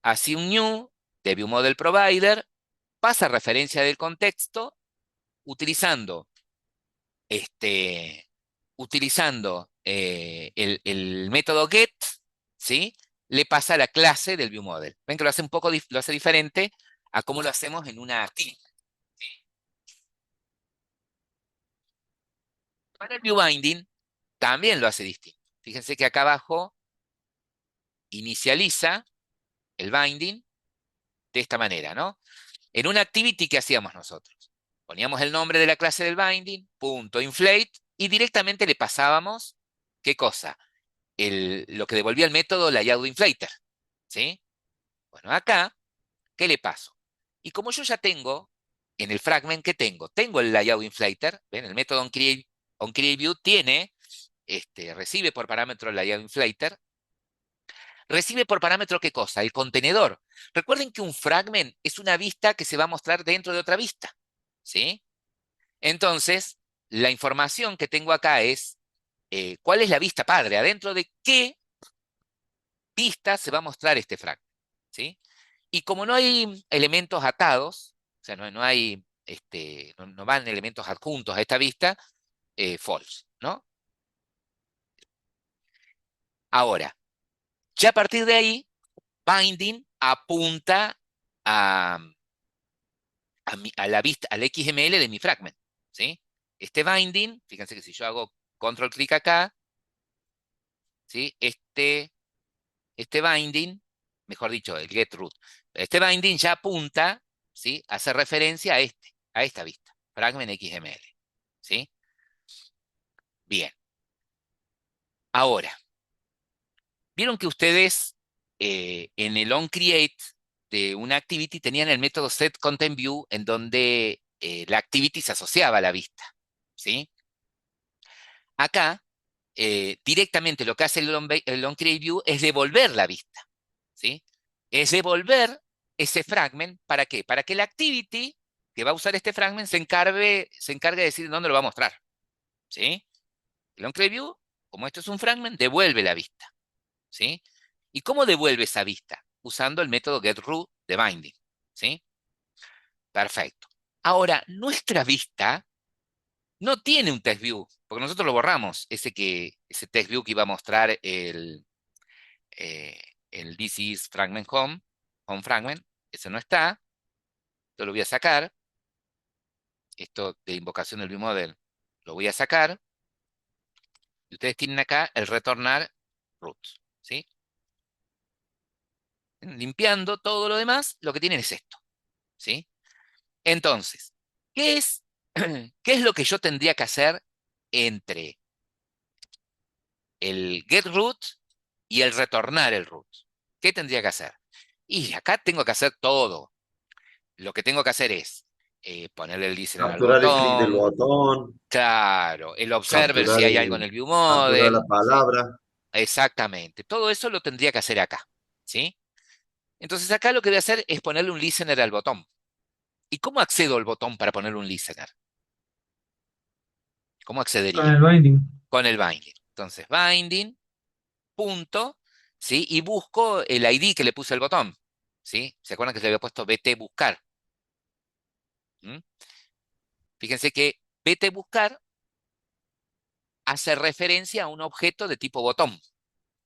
Así un new de viewModelProvider pasa referencia del contexto utilizando, este, el método get, ¿sí? Le pasa a la clase del viewModel. Ven que lo hace lo hace diferente a cómo lo hacemos en una activity. Para el view binding también lo hace distinto. Fíjense que acá abajo inicializa el binding de esta manera, ¿no? En una activity, ¿qué hacíamos nosotros? Poníamos el nombre de la clase del binding, punto inflate, y directamente le pasábamos, ¿qué cosa? Lo que devolvía el método layout inflater, ¿sí? Bueno, acá, ¿qué le paso? Y como yo ya tengo, en el fragment que tengo el layout inflater, ¿ven? El método onCreateView tiene, recibe por parámetro el layout inflater, recibe por parámetro ¿qué cosa? El contenedor. Recuerden que un fragment es una vista que se va a mostrar dentro de otra vista, ¿sí? Entonces, la información que tengo acá es cuál es la vista padre, adentro de qué vista se va a mostrar este fragment, ¿sí? Y como no hay elementos atados, o sea, no hay, no van elementos adjuntos a esta vista, false, ¿no? Ahora, ya a partir de ahí, binding apunta a, a la vista, al XML de mi fragment, ¿sí? Este binding, fíjense que si yo hago control clic acá, ¿sí? Este binding, mejor dicho, el get root, este binding ya apunta, ¿sí? Hace referencia a esta vista, fragment XML, ¿sí? Bien. Ahora, vieron que ustedes en el onCreate de una activity tenían el método setContentView en donde la activity se asociaba a la vista, ¿sí? Acá, directamente lo que hace el onCreateView es devolver la vista, ¿sí? Es devolver ese fragment, ¿para qué? Para que la activity que va a usar este fragment se encargue de decir dónde lo va a mostrar, ¿sí? El onCreateView, como esto es un fragment, devuelve la vista, ¿sí? ¿Y cómo devuelve esa vista? Usando el método getRoot de binding, ¿sí? Perfecto. Ahora, nuestra vista no tiene un text view, porque nosotros lo borramos, ese text view que iba a mostrar eh, el this is fragment home fragment, ese no está, yo lo voy a sacar, esto de invocación del viewModel lo voy a sacar, y ustedes tienen acá el retornar root, ¿sí? Limpiando todo lo demás, lo que tienen es esto, ¿sí? Entonces, ¿qué es, qué es lo que yo tendría que hacer entre el get root y el retornar el root? ¿Qué tendría que hacer? Y acá tengo que hacer todo. Lo que tengo que hacer es ponerle el listener al Capturar el clic del botón, botón, claro, el observer si capturar hay algo en el view capturar la model, ¿sí? palabra. Exactamente. Todo eso lo tendría que hacer acá, ¿sí? Entonces acá lo que voy a hacer es ponerle un listener al botón. ¿Y cómo accedo al botón para ponerle un listener? ¿Cómo Con accedería? el binding. Con el binding. Entonces, binding, punto, ¿sí? Y busco el ID que le puse al botón, ¿sí? ¿Se acuerdan que se le había puesto BT buscar? ¿Mm? Fíjense que BT buscar hace referencia a un objeto de tipo botón,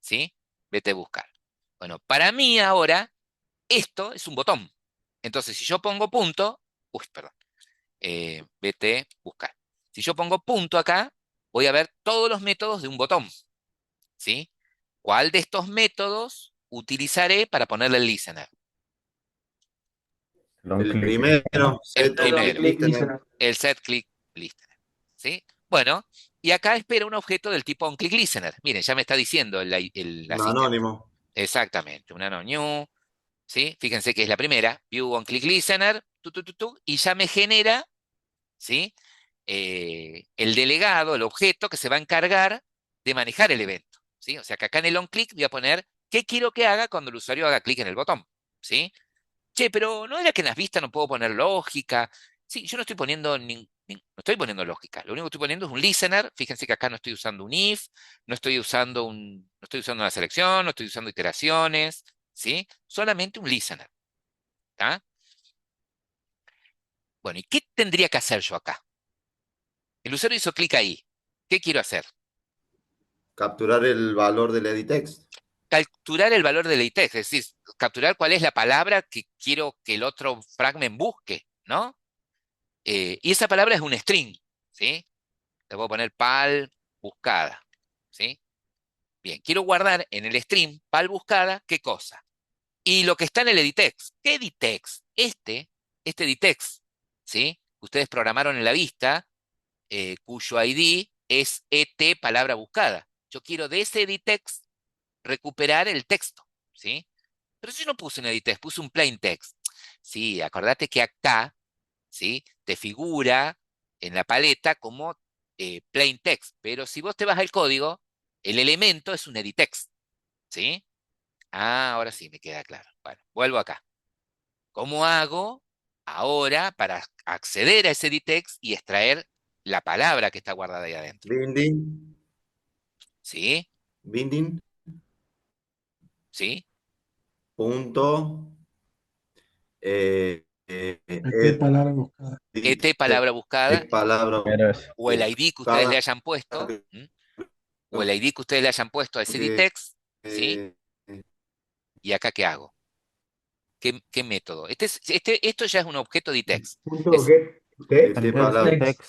¿sí? BT buscar. Bueno, para mí ahora, esto es un botón. Entonces, si yo pongo punto, uy, perdón, BT buscar. Si yo pongo punto acá, voy a ver todos los métodos de un botón, ¿sí? ¿Cuál de estos métodos utilizaré para ponerle el listener? Long El click. primero, El set on primero, click listener. el setClickListener, ¿sí? Bueno, y acá espera un objeto del tipo onClickListener. Miren, ya me está diciendo el Un asistente. anónimo. Exactamente, una no new, ¿sí? Fíjense que es la primera, view onClickListener, y ya me genera, ¿sí? El delegado, el objeto que se va a encargar de manejar el evento, ¿sí? O sea que acá en el onClick voy a poner qué quiero que haga cuando el usuario haga clic en el botón, ¿sí? Che, pero ¿no era que en las vistas no puedo poner lógica? Sí, yo no estoy poniendo no estoy poniendo lógica. Lo único que estoy poniendo es un listener. Fíjense que acá no estoy usando un if, no estoy usando una selección, no estoy usando iteraciones, ¿sí? Solamente un listener. ¿Tá? Bueno, ¿y qué tendría que hacer yo acá? El usuario hizo clic ahí. ¿Qué quiero hacer? Capturar el valor del edit text. Capturar el valor del itext, es decir, capturar cuál es la palabra que quiero que el otro fragment busque, ¿no? Y esa palabra es un string, ¿sí? Le voy a poner pal buscada, ¿sí? Bien, quiero guardar en el stream pal buscada, ¿qué cosa? Y lo que está en el editext. ¿Qué editext? Este editext, ¿sí? Ustedes programaron en la vista, cuyo ID es ET palabra buscada. Yo quiero de ese editext recuperar el texto, ¿sí? Pero si yo no puse un editext, puse un plain text. Sí, acordate que acá, ¿sí? Te figura en la paleta como plain text, pero si vos te vas al código, el elemento es un editext, ¿sí? Ah, ahora sí me queda claro. Bueno, vuelvo acá. ¿Cómo hago ahora para acceder a ese editext y extraer la palabra que está guardada ahí adentro? Binding, ¿Sí? binding, ¿Sí? punto, ¿Qué palabra buscada? Palabra buscada palabra Pero es. o el ID que ustedes le buscada hayan puesto, que, ¿m? O el ID que ustedes le hayan puesto a ese que, editext, ¿sí? ¿Y acá qué hago? ¿Qué método? Esto ya es un objeto editext. Punto Es get text. palabra Text.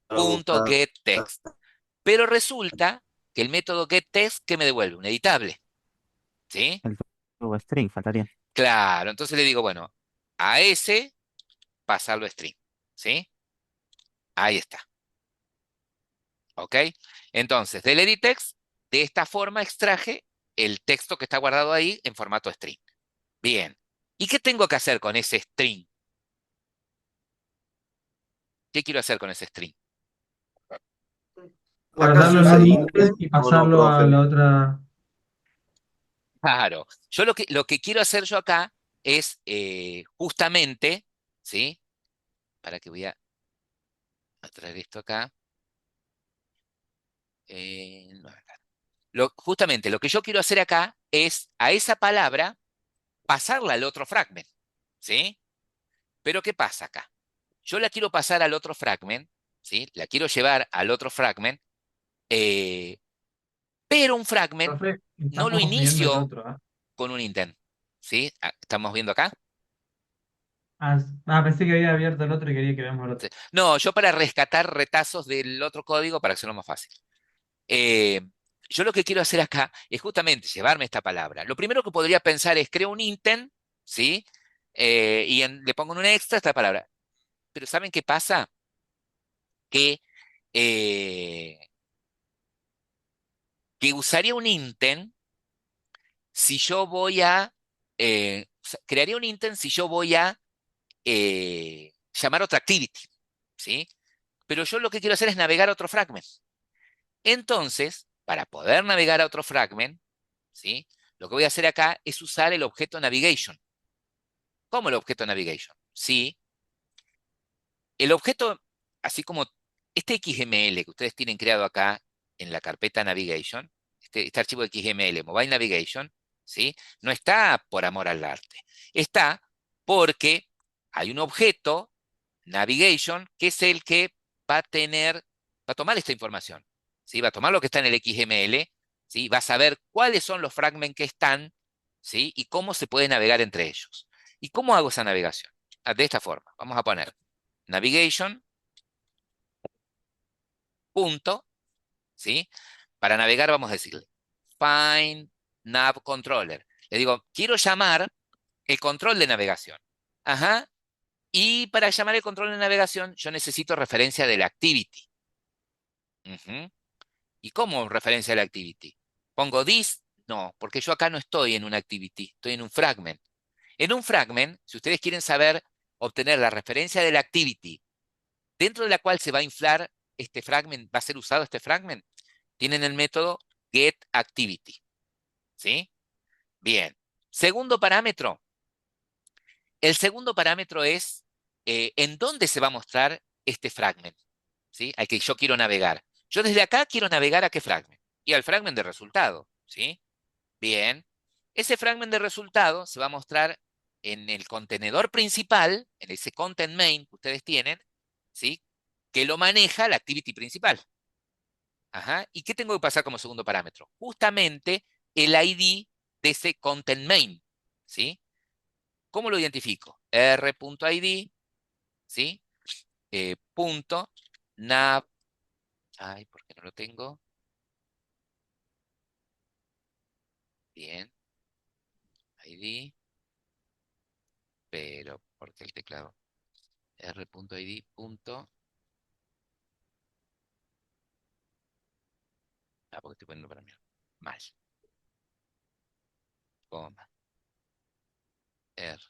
punto buscada. getText. Pero resulta que el método getText, ¿qué me devuelve? Un editable, ¿sí? El string, faltaría. Claro, entonces le digo, bueno, a ese pasarlo a string, ¿sí? Ahí está, ¿ok? Entonces, del editText, de esta forma extraje el texto que está guardado ahí en formato string. Bien. ¿Y qué tengo que hacer con ese string? ¿Qué quiero hacer con ese string? Acá se Guardarlo en usa un intent ítem y o no, pasarlo a profe. la otra. Claro. Yo lo que quiero hacer yo acá es justamente, ¿sí? Para que voy a traer esto acá. No, acá. Justamente lo que yo quiero hacer acá es a esa palabra pasarla al otro fragment, ¿sí? Pero ¿qué pasa acá? Yo la quiero pasar al otro fragment, ¿sí? La quiero llevar al otro fragment, eh, pero un fragment Profe, no lo estamos viendo el inicio otro, ¿ah? con un intent, ¿sí? ¿Estamos viendo acá? Pensé que había abierto el otro y quería que veamos el Sí. otro. No, yo para rescatar retazos del otro código para hacerlo más fácil. Eh, yo lo que quiero hacer acá es justamente llevarme esta palabra. Lo primero que podría pensar es creo un intent, ¿sí? Le pongo en un extra esta palabra. Pero ¿saben qué pasa? Que, eh, que usaría un intent si yo voy crearía un intent si yo voy a llamar otra activity, ¿sí? Pero yo lo que quiero hacer es navegar a otro fragment. Entonces, para poder navegar a otro fragment, ¿sí? Lo que voy a hacer acá es usar el objeto navigation. ¿Cómo el objeto navigation? Sí, el objeto, así como este XML que ustedes tienen creado acá en la carpeta navigation, este archivo de XML, Mobile Navigation, ¿sí? No está por amor al arte. Está porque hay un objeto navigation que es el que va a tomar esta información, ¿sí? Va a tomar lo que está en el XML, ¿sí? Va a saber cuáles son los fragments que están, ¿sí? Y cómo se puede navegar entre ellos. ¿Y cómo hago esa navegación? De esta forma. Vamos a poner navigation, punto, ¿sí? Para navegar vamos a decirle find nav controller. Le digo, quiero llamar el control de navegación. Ajá. Y para llamar el control de navegación, yo necesito referencia de la activity. Ujú. ¿Y cómo referencia de la activity? ¿Pongo this? No, porque yo acá no estoy en una activity, estoy en un fragment. En un fragment, si ustedes quieren saber, obtener la referencia de la activity dentro de la cual se va a inflar este fragment, va a ser usado este fragment, tienen el método getActivity. ¿Sí? Bien. Segundo parámetro. El segundo parámetro es en dónde se va a mostrar este fragment, ¿sí? Al que yo quiero navegar. Yo desde acá quiero navegar a qué fragment. Y al fragment de resultado, ¿sí? Bien. Ese fragment de resultado se va a mostrar en el contenedor principal, en ese content main que ustedes tienen, ¿sí? Que lo maneja la activity principal. Ajá. ¿Y qué tengo que pasar como segundo parámetro? Justamente el ID de ese content main, ¿sí? ¿Cómo lo identifico? R.id, ¿sí? Punto nav Ay, ¿por qué no lo tengo? Bien, ID, pero ¿por qué el teclado? R.id. Ah, porque estoy poniendo para mí. Mal. Coma. R.id.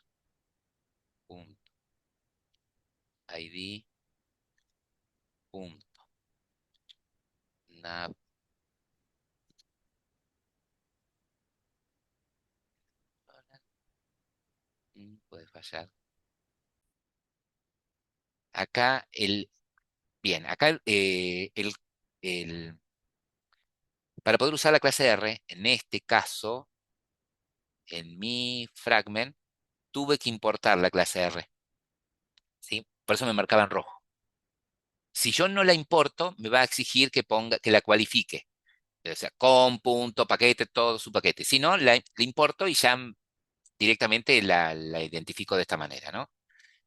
Nav. Puede fallar. Acá bien, acá el, para poder usar la clase R, en este caso, en mi fragment, tuve que importar la clase R, ¿sí? Por eso me marcaba en rojo. Si yo no la importo, me va a exigir que ponga, que la cualifique. O sea, con punto, paquete, todo su paquete. Si no, la importo y ya directamente la identifico de esta manera, ¿no?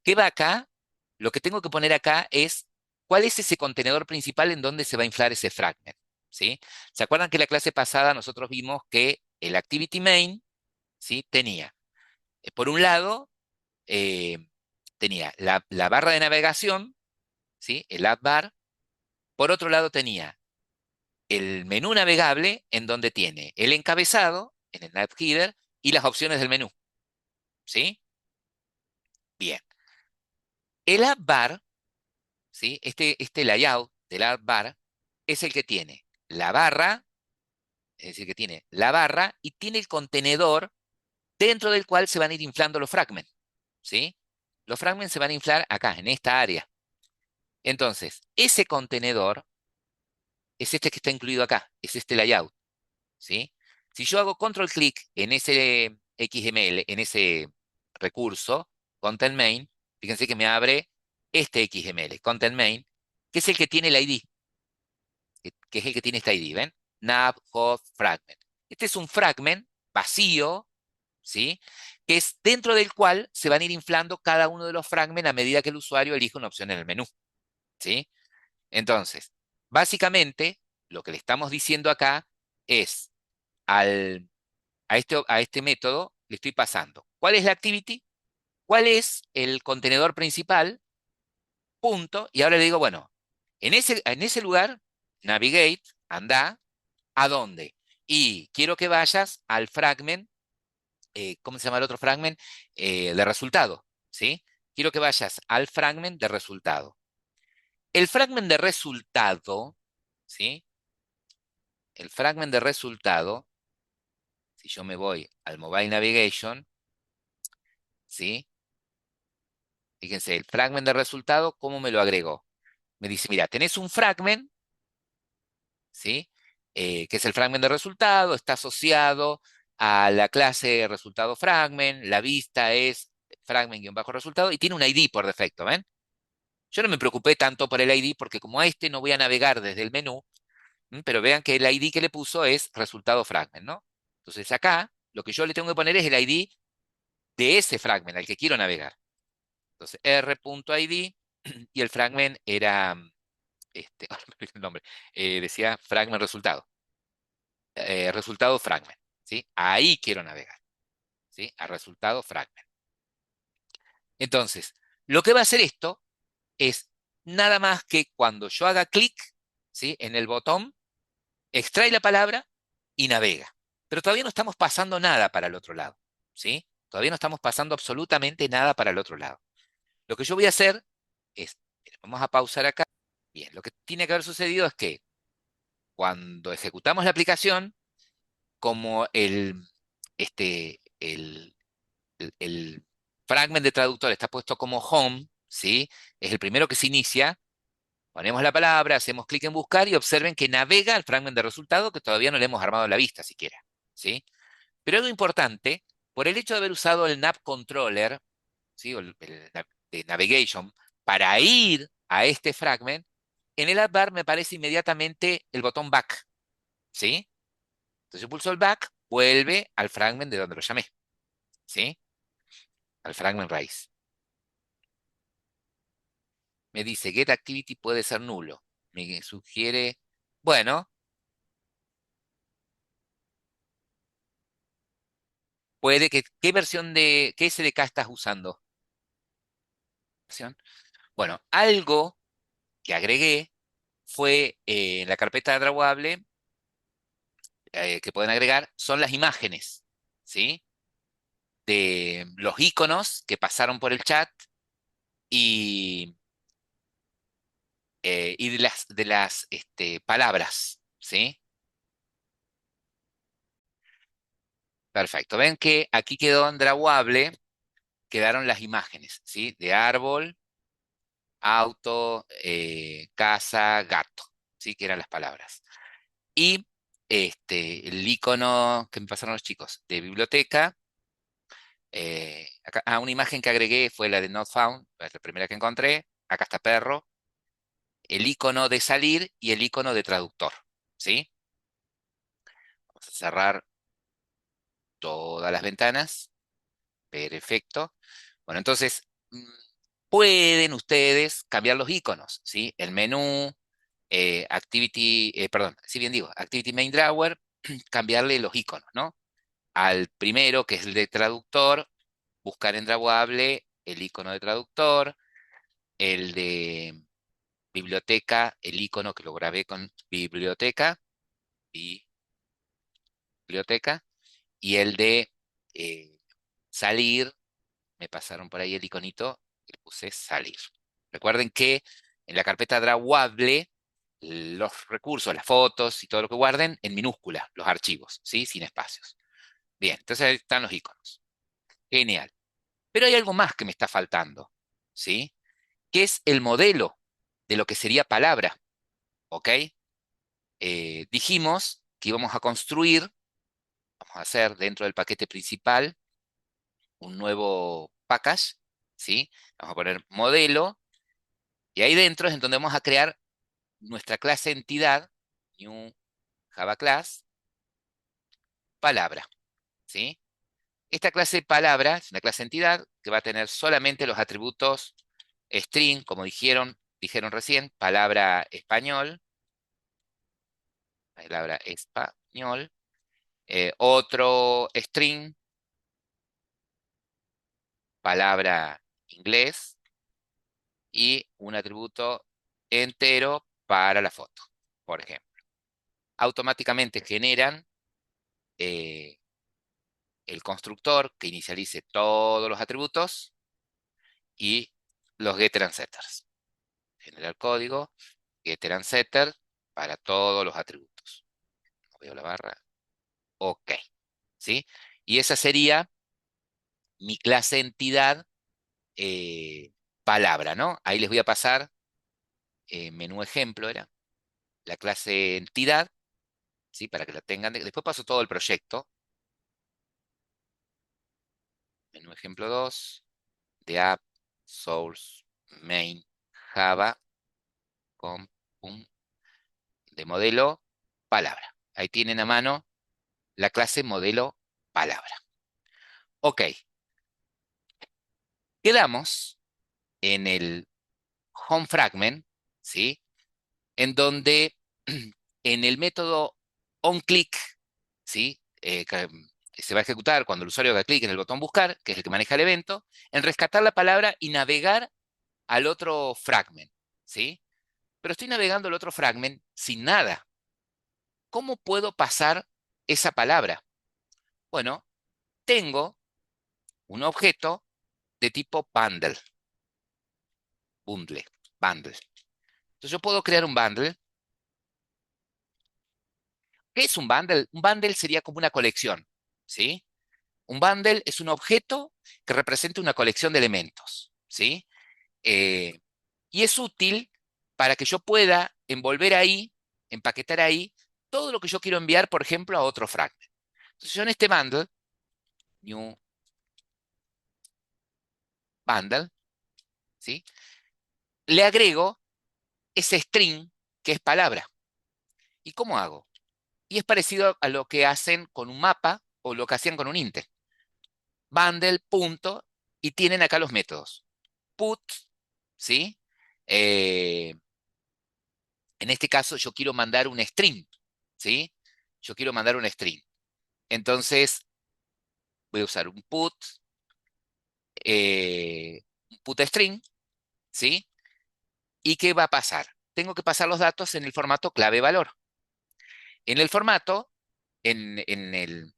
¿Qué va acá? Lo que tengo que poner acá es cuál es ese contenedor principal en donde se va a inflar ese fragment, ¿sí? ¿Se acuerdan que la clase pasada nosotros vimos que el activity main, ¿sí? Tenía, por un lado, eh, tenía la barra de navegación, ¿sí? El app bar. Por otro lado tenía el menú navegable en donde tiene el encabezado, en el nav header, y las opciones del menú, ¿sí? Bien. El app bar, ¿sí? Este layout del app bar es el que tiene la barra, es decir, que tiene la barra y tiene el contenedor dentro del cual se van a ir inflando los fragments, ¿sí? Los fragments se van a inflar acá, en esta área. Entonces, ese contenedor es este que está incluido acá, es este layout, ¿sí? Si yo hago control clic en ese XML, en ese recurso, content main, fíjense que me abre este XML, content main, que es el que tiene el ID, que es el que tiene este ID, ¿ven? Nav, host, fragment. Este es un fragment vacío, ¿sí? Que es dentro del cual se van a ir inflando cada uno de los fragments a medida que el usuario elige una opción en el menú, ¿sí? Entonces, básicamente, lo que le estamos diciendo acá es a este método le estoy pasando cuál es la activity, cuál es el contenedor principal, punto, y ahora le digo, bueno, en ese lugar, navigate, anda, ¿a dónde? Y quiero que vayas al fragment, ¿cómo se llama el otro fragment? De resultado, ¿sí? Quiero que vayas al fragment de resultado. El fragment de resultado, ¿sí? El fragment de resultado, si yo me voy al Mobile Navigation, ¿sí? Fíjense, el fragment de resultado, ¿cómo me lo agregó? Me dice, mira, tenés un fragment, ¿sí? Que es el fragment de resultado, está asociado a la clase resultado fragment, la vista es fragment-resultado y tiene un ID por defecto, ¿ven? Yo no me preocupé tanto por el ID porque como a este no voy a navegar desde el menú, pero vean que el ID que le puso es resultado fragment, ¿no? Entonces acá lo que yo le tengo que poner es el ID de ese fragment al que quiero navegar. Entonces r.id y el fragment era, ahora me olvidé el nombre, decía fragment resultado, resultado fragment, ¿sí? Ahí quiero navegar, ¿sí? A resultado fragment. Entonces, lo que va a hacer esto es nada más que cuando yo haga clic, ¿sí? En el botón, extrae la palabra y navega. Pero todavía no estamos pasando nada para el otro lado, ¿sí? Todavía no estamos pasando absolutamente nada para el otro lado. Lo que yo voy a hacer es, vamos a pausar acá. Bien, lo que tiene que haber sucedido es que cuando ejecutamos la aplicación, como el fragment de traductor está puesto como home, ¿sí? Es el primero que se inicia. Ponemos la palabra, hacemos clic en buscar y observen que navega al fragment de resultado que todavía no le hemos armado la vista siquiera, ¿sí? Pero algo importante, por el hecho de haber usado el nav controller, ¿sí? O de navigation, para ir a este fragment, en el app bar me aparece inmediatamente el botón back, ¿sí? Entonces yo pulso el back, vuelve al fragment de donde lo llamé, ¿sí? Al fragment raíz. Me dice get activity puede ser nulo. Me sugiere, bueno, puede que, ¿qué versión de, qué SDK estás usando? ¿Versión? Bueno, algo que agregué fue en la carpeta drawable que pueden agregar son las imágenes, ¿sí? De los iconos que pasaron por el chat y, y de las palabras, ¿sí? Perfecto. Ven que aquí quedó en drawable, quedaron las imágenes, ¿sí? De árbol, auto, casa, gato, ¿sí? Que eran las palabras. Y el icono que me pasaron los chicos de biblioteca, una imagen que agregué fue la de Not Found, es la primera que encontré. Acá está perro, el icono de salir y el icono de traductor, ¿sí? Vamos a cerrar todas las ventanas. Perfecto. Bueno, entonces, pueden ustedes cambiar los iconos, ¿sí? El menú, perdón, si bien digo, Activity Main Drawer, cambiarle los iconos, ¿no? Al primero, que es el de traductor, buscar en Drawable el icono de traductor, el de biblioteca, el icono que lo grabé con biblioteca, biblioteca, y el de eh, salir, me pasaron por ahí el iconito, le puse salir. Recuerden que en la carpeta drawable, los recursos, las fotos y todo lo que guarden en minúscula, los archivos, ¿sí? Sin espacios. Bien, entonces ahí están los iconos. Genial. Pero hay algo más que me está faltando, ¿sí? Que es el modelo de lo que sería palabra, ¿ok? Dijimos que íbamos a construir, vamos a hacer dentro del paquete principal un nuevo package, ¿sí? Vamos a poner modelo, y ahí dentro es en donde vamos a crear nuestra clase entidad, new Java class, palabra, ¿sí? Esta clase palabra es una clase entidad que va a tener solamente los atributos string, como dijeron recién, palabra español, otro string, palabra inglés, y un atributo entero para la foto, por ejemplo. Automáticamente generan eh, el constructor que inicialice todos los atributos y los getter and setters. Generar código, getter and setter para todos los atributos. No veo la barra. Ok. ¿Sí? Y esa sería mi clase entidad palabra, ¿no? Ahí les voy a pasar menú ejemplo, era la clase entidad, ¿sí? Para que la tengan. Después paso todo el proyecto. Menú ejemplo 2 de app, source, main, Java, com, pum, de modelo, palabra. Ahí tienen a mano la clase modelo palabra. Ok, quedamos en el home fragment, ¿sí? En donde en el método onClick, ¿sí? Se va a ejecutar cuando el usuario haga clic en el botón buscar, que es el que maneja el evento, en rescatar la palabra y navegar al otro fragment, ¿sí? Pero estoy navegando el otro fragment sin nada. ¿Cómo puedo pasar esa palabra? Bueno, tengo un objeto de tipo bundle. Entonces yo puedo crear un bundle. ¿Qué es un bundle? Un bundle sería como una colección, ¿sí? Un bundle es un objeto que representa una colección de elementos, ¿sí? Eh, y es útil para que yo pueda envolver ahí, empaquetar ahí, todo lo que yo quiero enviar, por ejemplo, a otro fragment. Entonces yo en este bundle, new bundle, ¿sí? Le agrego ese string que es palabra. ¿Y cómo hago? Y es parecido a lo que hacen con un mapa o lo que hacían con un int. Bundle, punto, y tienen acá los métodos. Put, ¿sí? Eh, En este caso yo quiero mandar un string, ¿sí? Yo quiero mandar un string. Entonces voy a usar un put string, ¿sí? ¿Y qué va a pasar? Tengo que pasar los datos en el formato clave-valor. En el formato, en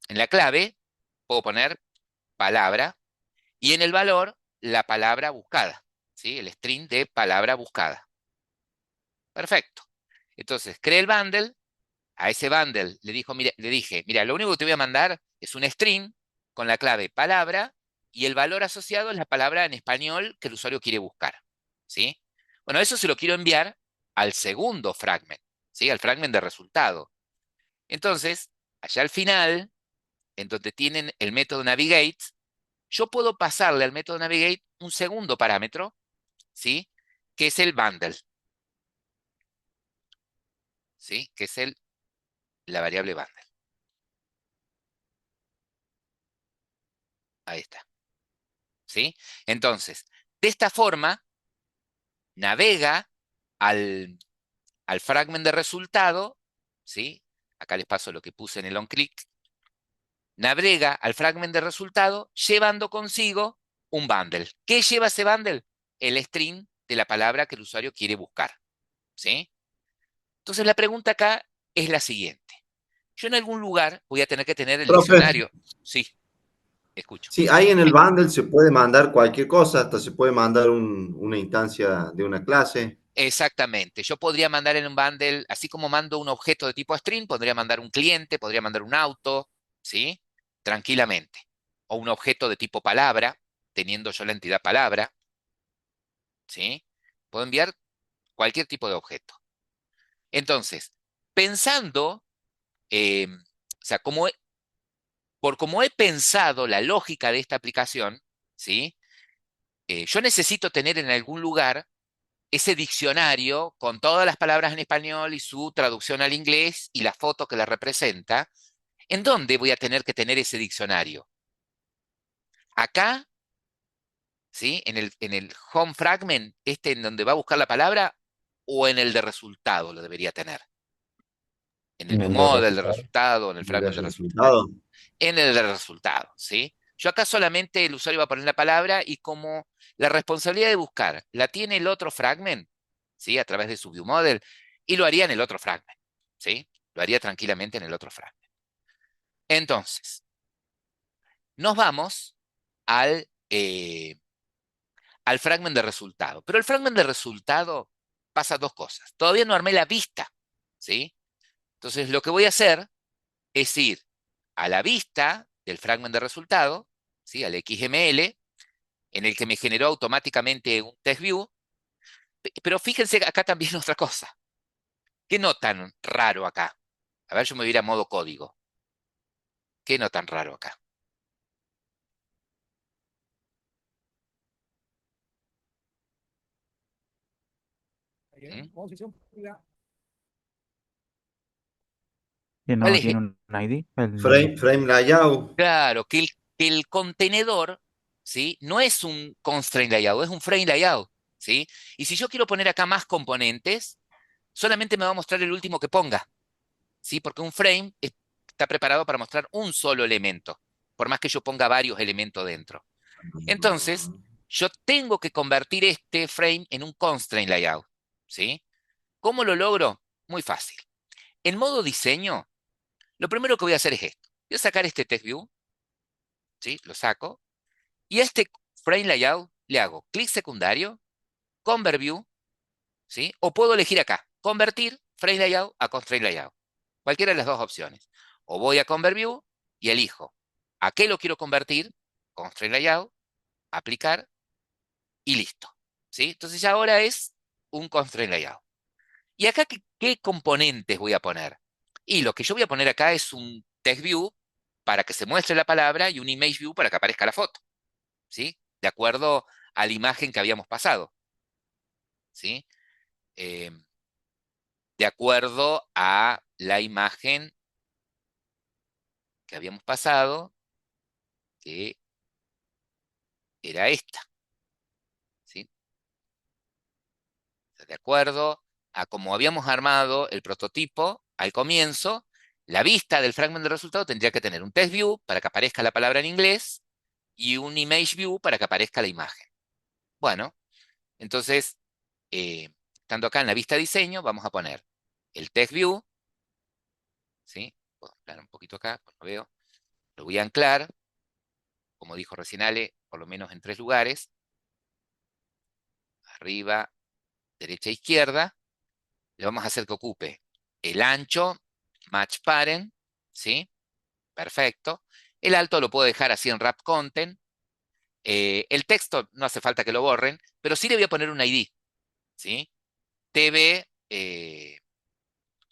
la clave, puedo poner palabra y en el valor, la palabra buscada, ¿sí? El string de palabra buscada. Perfecto. Entonces, creé el bundle. A ese bundle le dije, mira, lo único que te voy a mandar es un string con la clave palabra y el valor asociado es la palabra en español que el usuario quiere buscar, ¿sí? Bueno, eso se lo quiero enviar al segundo fragment, ¿sí? Al fragment de resultado. Entonces, allá al final, en donde tienen el método navigate, yo puedo pasarle al método navigate un segundo parámetro, ¿sí? Que es el bundle, ¿sí? Que es la variable bundle. Ahí está, ¿sí? Entonces, de esta forma, navega al, al fragment de resultado, ¿sí? Acá les paso lo que puse en el onClick. Navega al fragment de resultado llevando consigo un bundle. ¿Qué lleva ese bundle? El string de la palabra que el usuario quiere buscar, ¿sí? Entonces la pregunta acá es la siguiente. Yo en algún lugar voy a tener que tener el Profe, diccionario. Sí, escucho. sí, ahí en el bundle se puede mandar cualquier cosa, hasta se puede mandar una instancia de una clase. Exactamente. Yo podría mandar en un bundle, así como mando un objeto de tipo string, podría mandar un cliente, podría mandar un auto, ¿sí? Tranquilamente. O un objeto de tipo palabra, teniendo yo la entidad palabra, ¿sí? Puedo enviar cualquier tipo de objeto. Entonces, pensando, o sea, por como he pensado la lógica de esta aplicación, ¿sí? Yo necesito tener en algún lugar ese diccionario con todas las palabras en español y su traducción al inglés y la foto que la representa. ¿En dónde voy a tener que tener ese diccionario? Acá, ¿sí? En el home fragment, en donde va a buscar la palabra, o en el de resultado lo debería tener. En el En el de viewModel de resultado. resultado, en el De fragment de resultado. resultado. En el de resultado, ¿sí? Yo acá solamente el usuario va a poner la palabra y como la responsabilidad de buscar la tiene el otro fragment, ¿sí? A través de su viewModel, y lo haría en el otro fragment, ¿sí? Lo haría tranquilamente en el otro fragment. Entonces, nos vamos al fragment de resultado. Pero el fragment de resultado pasa dos cosas. Todavía no armé la vista, ¿sí? Entonces, lo que voy a hacer es ir a la vista del fragment de resultado, ¿sí? Al XML, en el que me generó automáticamente un test view. Pero fíjense acá también otra cosa. ¿Qué notan raro acá? A ver, yo me voy a ir a modo código. ¿Qué notan raro acá? ¿Mm? Que ¿Cuál no es? tiene un ID. Frame layout. Claro, que el contenedor, ¿sí? No es un constraint layout, es un frame layout, ¿sí? Y si yo quiero poner acá más componentes, solamente me va a mostrar el último que ponga, ¿sí? Porque un frame está preparado para mostrar un solo elemento, por más que yo ponga varios elementos dentro. Entonces, yo tengo que convertir este frame en un constraint layout, ¿sí? ¿Cómo lo logro? Muy fácil. En modo diseño, lo primero que voy a hacer es esto. Voy a sacar este text view, ¿sí? Lo saco. Y a este frame layout le hago clic secundario, convert view, ¿sí? O puedo elegir acá, convertir frame layout a constraint layout. Cualquiera de las dos opciones. O voy a convert view y elijo a qué lo quiero convertir, constraint layout, aplicar y listo, ¿sí? Entonces ya ahora es un constraint layout. ¿Y acá qué componentes voy a poner? Y lo que yo voy a poner acá es un text view para que se muestre la palabra y un image view para que aparezca la foto, ¿sí? De acuerdo a la imagen que habíamos pasado, ¿sí? Eh, de acuerdo a la imagen que habíamos pasado, que era esta, ¿sí? De acuerdo a como habíamos armado el prototipo al comienzo, la vista del fragmento de resultado tendría que tener un test view para que aparezca la palabra en inglés y un image view para que aparezca la imagen. Bueno, entonces, estando acá en la vista diseño, vamos a poner el test view, ¿sí? Puedo anclar un poquito acá, pues no veo. Lo voy a anclar, como dijo recién Ale, por lo menos en 3 lugares. Arriba, derecha, izquierda. Le vamos a hacer que ocupe el ancho, match parent, ¿sí? Perfecto. El alto lo puedo dejar así en wrap content. El texto no hace falta que lo borren, pero sí le voy a poner un ID, ¿sí? TV,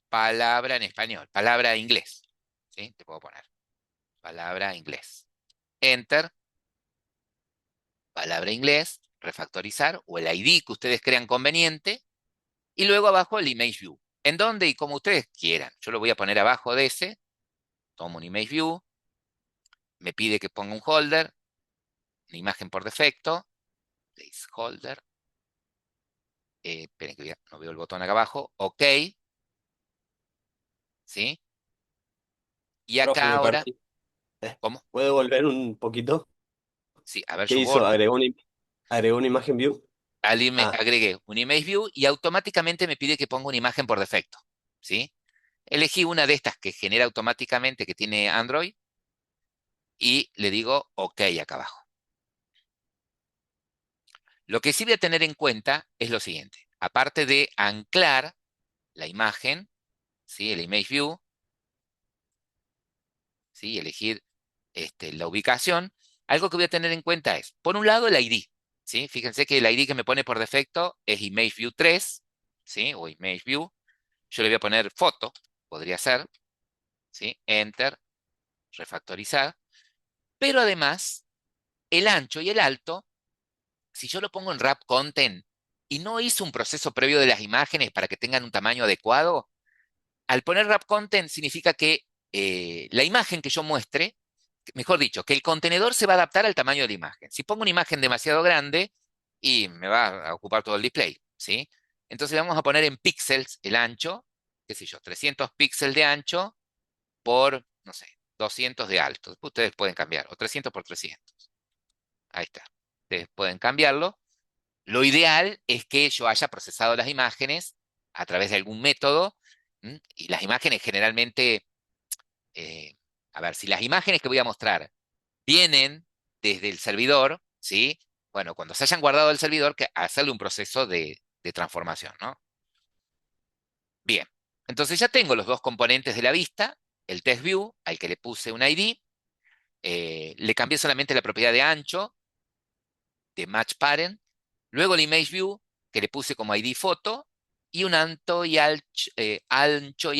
palabra en español, palabra inglés, ¿sí? Te puedo poner palabra inglés. Enter, palabra inglés, refactorizar o el ID que ustedes crean conveniente. Y luego abajo el image view. ¿En dónde y como ustedes quieran? Yo lo voy a poner abajo de ese. Tomo un image view. Me pide que ponga un holder. Una imagen por defecto. Placeholder. Esperen que no veo el botón acá abajo. OK. ¿Sí? Y Profe, acá me ahora, perdí. ¿cómo? ¿Puede volver un poquito? Sí, a ver, ¿Qué yo hizo? borro. ¿Agregó una imagen view? Ah, Agregué un image view y automáticamente me pide que ponga una imagen por defecto. ¿Sí? Elegí una de estas que genera automáticamente que tiene Android y le digo OK acá abajo. Lo que sí voy a tener en cuenta es lo siguiente. Aparte de anclar la imagen, ¿sí? El image view, ¿sí? Elegir la ubicación, algo que voy a tener en cuenta es, por un lado, el ID. ¿Sí? Fíjense que el ID que me pone por defecto es image view 3, ¿sí? O image view. Yo le voy a poner foto, podría ser, ¿sí? Enter, refactorizar. Pero además, el ancho y el alto, si yo lo pongo en wrap content y no hice un proceso previo de las imágenes para que tengan un tamaño adecuado, al poner wrap content significa que la imagen que yo muestre, mejor dicho, que el contenedor se va a adaptar al tamaño de la imagen. Si pongo una imagen demasiado grande, y me va a ocupar todo el display, ¿sí? Entonces vamos a poner en píxeles el ancho, qué sé yo, 300 píxeles de ancho por, no sé, 200 de alto. Después ustedes pueden cambiar, o 300 por 300. Ahí está. Ustedes pueden cambiarlo. Lo ideal es que yo haya procesado las imágenes a través de algún método, y las imágenes generalmente, eh, a ver, si las imágenes que voy a mostrar vienen desde el servidor, ¿sí? Bueno, cuando se hayan guardado del servidor, que hacerle un proceso de transformación, ¿no? Bien, entonces ya tengo los dos componentes de la vista, el test view, al que le puse un ID, le cambié solamente la propiedad de ancho, de match parent, luego el image view, que le puse como ID foto, y un ancho y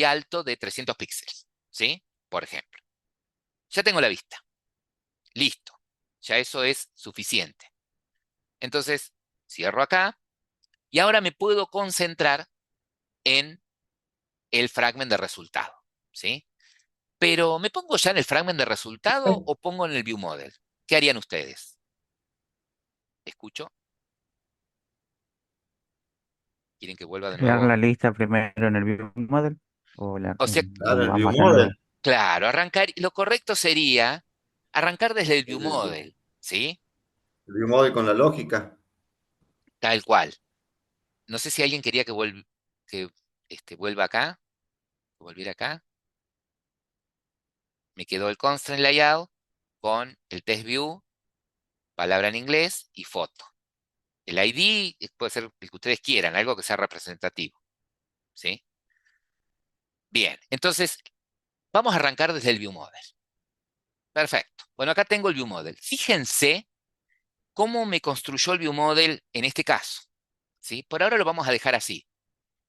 alto de 300 píxeles, ¿sí? Por ejemplo. Ya tengo la vista. Listo. Ya eso es suficiente. Entonces, cierro acá y ahora me puedo concentrar en el fragment de resultado, ¿sí? Pero, ¿me pongo ya en el fragment de resultado o pongo en el view model? ¿Qué harían ustedes? ¿Escucho? ¿Quieren que vuelva de Crear nuevo? la lista primero en el view model o O sea, claro, el view vamos a model. hacerlo. claro, arrancar, lo correcto sería arrancar desde el view El, model, ¿sí? el view model con la lógica. Tal cual. No sé si alguien quería que vuelva acá, volviera acá. Me quedó el constraint layout con el test view, palabra en inglés y foto. El ID puede ser el que ustedes quieran, algo que sea representativo, ¿sí? Bien, entonces vamos a arrancar desde el view model. Perfecto. Bueno, acá tengo el view model. Fíjense cómo me construyó el view model en este caso, ¿sí? Por ahora lo vamos a dejar así.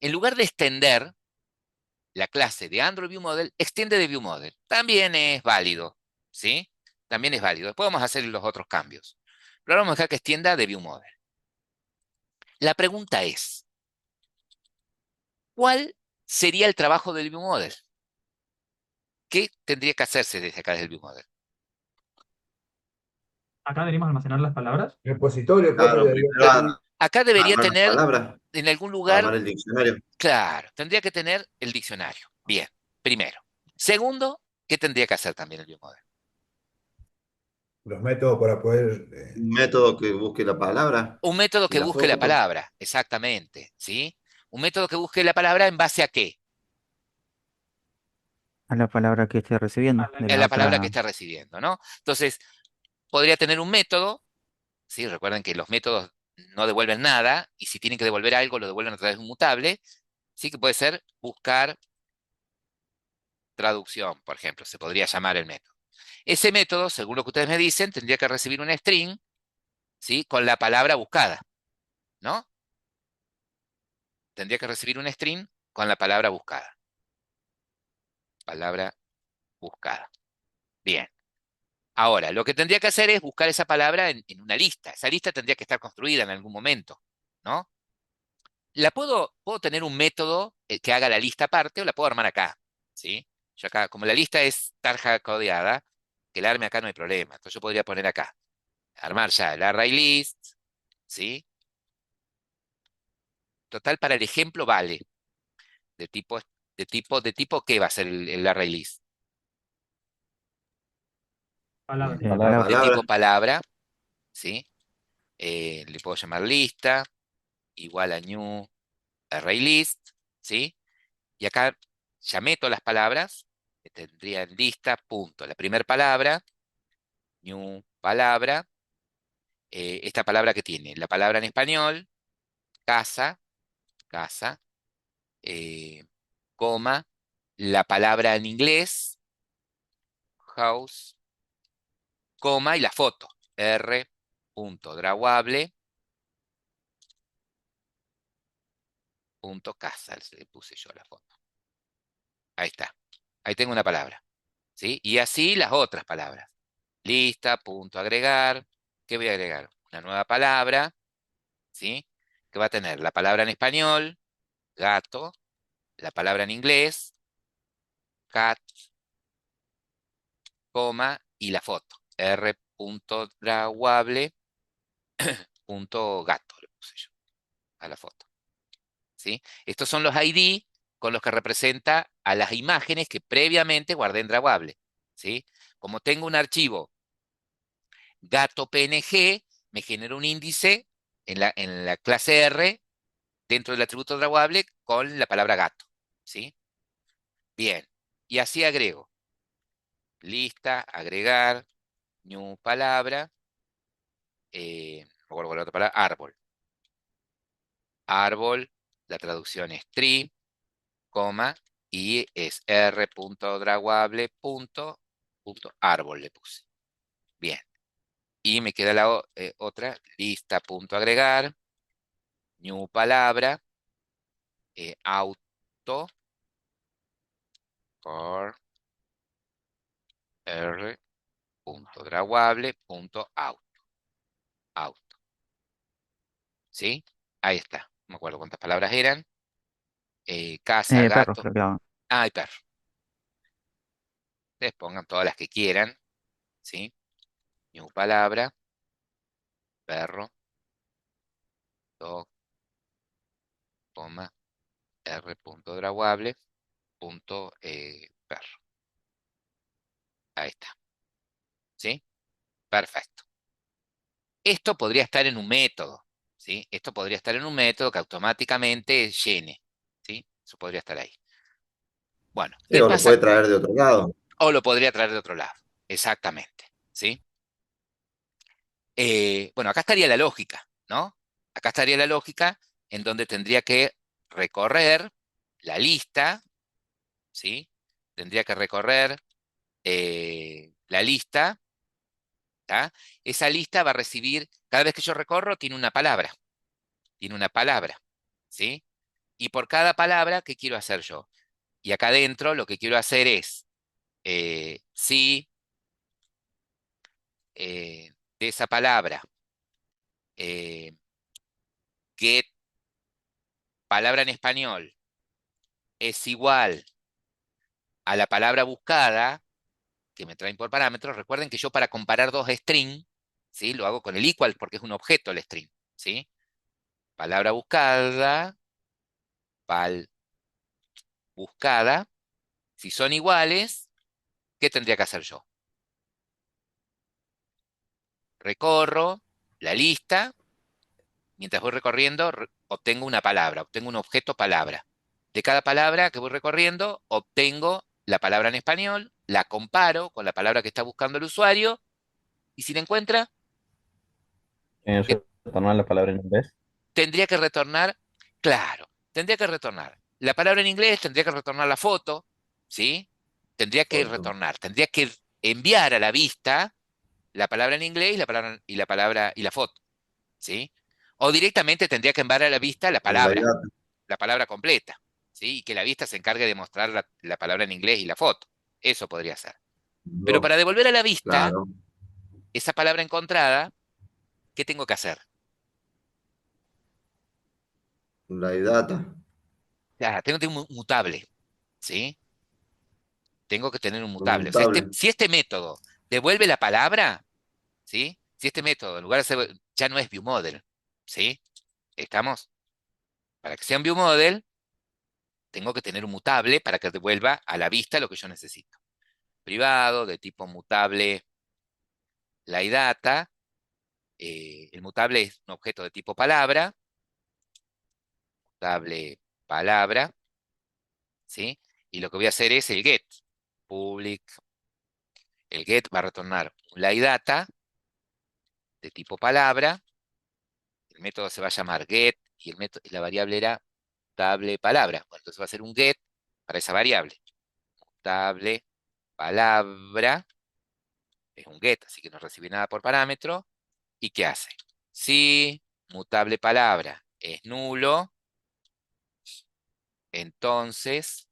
En lugar de extender la clase de Android View Model, extiende de View Model. También es válido, ¿sí? También es válido. Después vamos a hacer los otros cambios. Pero ahora vamos a dejar que extienda de View Model. La pregunta es, ¿cuál sería el trabajo del View Model? ¿Qué tendría que hacerse desde acá del View Model? Acá venimos a almacenar las palabras. Repositorio, profe, Claro, debería primero ser. Acá debería Armar las tener palabras, en algún lugar, armar el diccionario. claro, tendría que tener el diccionario. Bien, primero. Segundo, ¿qué tendría que hacer también el biomodel? Los métodos para poder... Un método que busque la palabra Un método y que la busque la foto. palabra, exactamente, ¿sí? Un método que busque la palabra en base a qué? A la palabra que esté recibiendo de En la la palabra que otra. está recibiendo, ¿no? Entonces, podría tener un método, ¿sí? Recuerden que los métodos no devuelven nada y si tienen que devolver algo, lo devuelven a través de un mutable, sí que puede ser buscar traducción, por ejemplo, se podría llamar el método. Ese método, según lo que ustedes me dicen, tendría que recibir un string, ¿sí? Con la palabra buscada, ¿no? Tendría que recibir un string con la palabra buscada. Palabra buscada. Bien. Ahora, lo que tendría que hacer es buscar esa palabra en una lista. Esa lista tendría que estar construida en algún momento, ¿no? Puedo tener un método que haga la lista aparte o la puedo armar acá, ¿sí? Yo acá, como la lista es tarja codeada, que la arme acá no hay problema. Entonces yo podría poner acá, armar ya el array list, ¿sí? Total, para el ejemplo vale. De tipo, de tipo ¿qué va a ser el array list? Palabra. Palabra. De Palabra. tipo palabra, ¿sí? Le puedo llamar lista, igual a new array list, ¿sí? Y acá llamé todas las palabras, que tendría en lista, punto. La primera palabra, new palabra, esta palabra que tiene, la palabra en español, casa, casa, eh, coma, la palabra en inglés, house, coma, y la foto, r.drawable.casa, le puse yo la foto. Ahí está. Ahí tengo una palabra, ¿sí? Y así las otras palabras. Lista, punto agregar. ¿Qué voy a agregar? Una nueva palabra, ¿sí? Que va a tener la palabra en español, gato, la palabra en inglés, cat, coma, y la foto. r.drawable.gato le puse yo a la foto, ¿sí? Estos son los ID con los que representa a las imágenes que previamente guardé en Drawable, ¿sí? Como tengo un archivo gato PNG, me genera un índice en la clase R dentro del atributo drawable con la palabra gato, ¿sí? Bien, y así agrego. Lista, agregar, new palabra, no me acuerdo cuál es la otra palabra, árbol. Árbol, la traducción es tree, coma, y es r.drawable.árbol le puse. Bien, y me queda la otra, lista.agregar, new palabra, auto, for r.drawable.auto. Auto. ¿Sí? Ahí está. No me acuerdo cuántas palabras eran. Casa, Perro, gato. creo que va. Ah, y perro. Ustedes pongan todas las que quieran. ¿Sí? New palabra, perro, dog, coma, r.drawable.perro. Ahí está. ¿Sí? Perfecto. Esto podría estar en un método. ¿Sí? Esto podría estar en un método que automáticamente llene. ¿Sí? Eso podría estar ahí. Bueno, Sí, ¿qué o lo pasa? puede traer de otro lado. O lo podría traer de otro lado. Exactamente. ¿Sí? Bueno, acá estaría la lógica, ¿no? Acá estaría la lógica en donde tendría que recorrer la lista, ¿sí? Tendría que recorrer la lista, ¿tá? Esa lista va a recibir, cada vez que yo recorro, tiene una palabra, ¿sí? Y por cada palabra, ¿qué quiero hacer yo? Y acá adentro lo que quiero hacer es, si de esa palabra, eh, get palabra en español es igual a la palabra buscada que me traen por parámetros, recuerden que yo para comparar dos string, ¿sí? Lo hago con el equal porque es un objeto el string, ¿sí? palabra buscada, pal buscada. Si son iguales, ¿qué tendría que hacer yo? Recorro la lista. Mientras voy recorriendo, obtengo una palabra, obtengo un objeto palabra. De cada palabra que voy recorriendo, obtengo la palabra en español, la comparo con la palabra que está buscando el usuario, y si la encuentra, ¿qué Retornar la palabra en inglés. tendría que retornar? Claro, tendría que retornar. La palabra en inglés tendría que retornar la foto, ¿sí? Foto. Tendría que enviar a la vista la palabra en inglés y la foto, ¿sí? O directamente tendría que enviar a la vista La idea. la palabra completa, ¿sí? Y que la vista se encargue de mostrar la palabra en inglés y la foto. Eso podría ser. Pero No, para devolver a la vista claro. esa palabra encontrada, ¿qué tengo que hacer? La data. Ya, tengo que tener un mutable, ¿sí? Tengo que tener un Un mutable. O sea, mutable. si este método devuelve la palabra, ¿sí? Si este método, en lugar de ser, ya no es viewModel, ¿sí? ¿Estamos? Para que sea un viewModel, tengo que tener un mutable para que devuelva a la vista lo que yo necesito. Privado, de tipo mutable, la data. El mutable es un objeto de tipo palabra, mutable palabra, ¿sí? Y lo que voy a hacer es el get. Public, el get va a retornar un data de tipo palabra. El método se va a llamar get y la variable era mutable palabra. Bueno, entonces va a ser un get para esa variable. Mutable palabra es un get, así que no recibe nada por parámetro. ¿Y qué hace? Si mutable palabra es nulo, entonces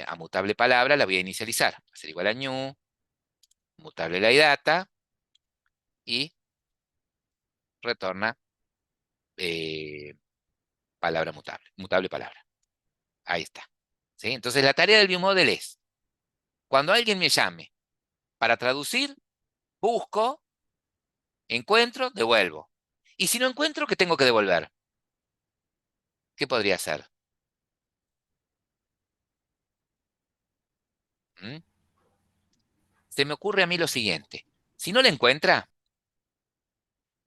a mutable palabra la voy a inicializar. Va a ser igual a new, mutable la data y retorna eh, palabra mutable, mutable palabra. Ahí está. ¿Sí? Entonces la tarea del viewModel es, cuando alguien me llame para traducir, busco, encuentro, devuelvo. Y si no encuentro, ¿qué tengo que devolver? ¿Qué podría hacer? ¿Mm? Se me ocurre a mí lo siguiente. Si no la encuentra,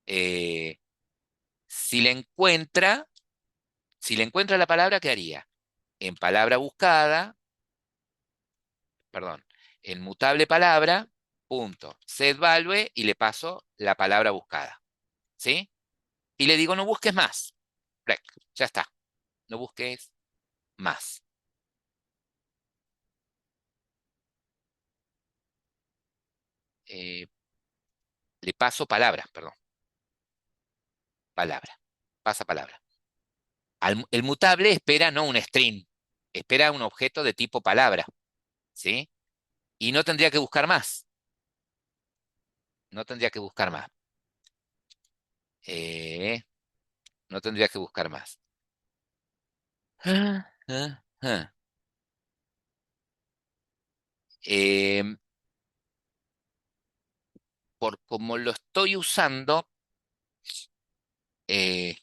eh, si la encuentra, si le encuentra la palabra, ¿qué haría? En palabra buscada, perdón, en mutable palabra, punto, setValue y le paso la palabra buscada. ¿Sí? Y le digo, no busques más. Rec, ya está. No busques más. Eh, le paso palabra, perdón. Palabra. Pasa palabra. El mutable espera no un string, espera un objeto de tipo palabra. ¿Sí? Y no tendría que buscar más. No tendría que buscar más. Eh, no tendría que buscar más. Ah, ah, ah. Em, por como lo estoy usando, eh,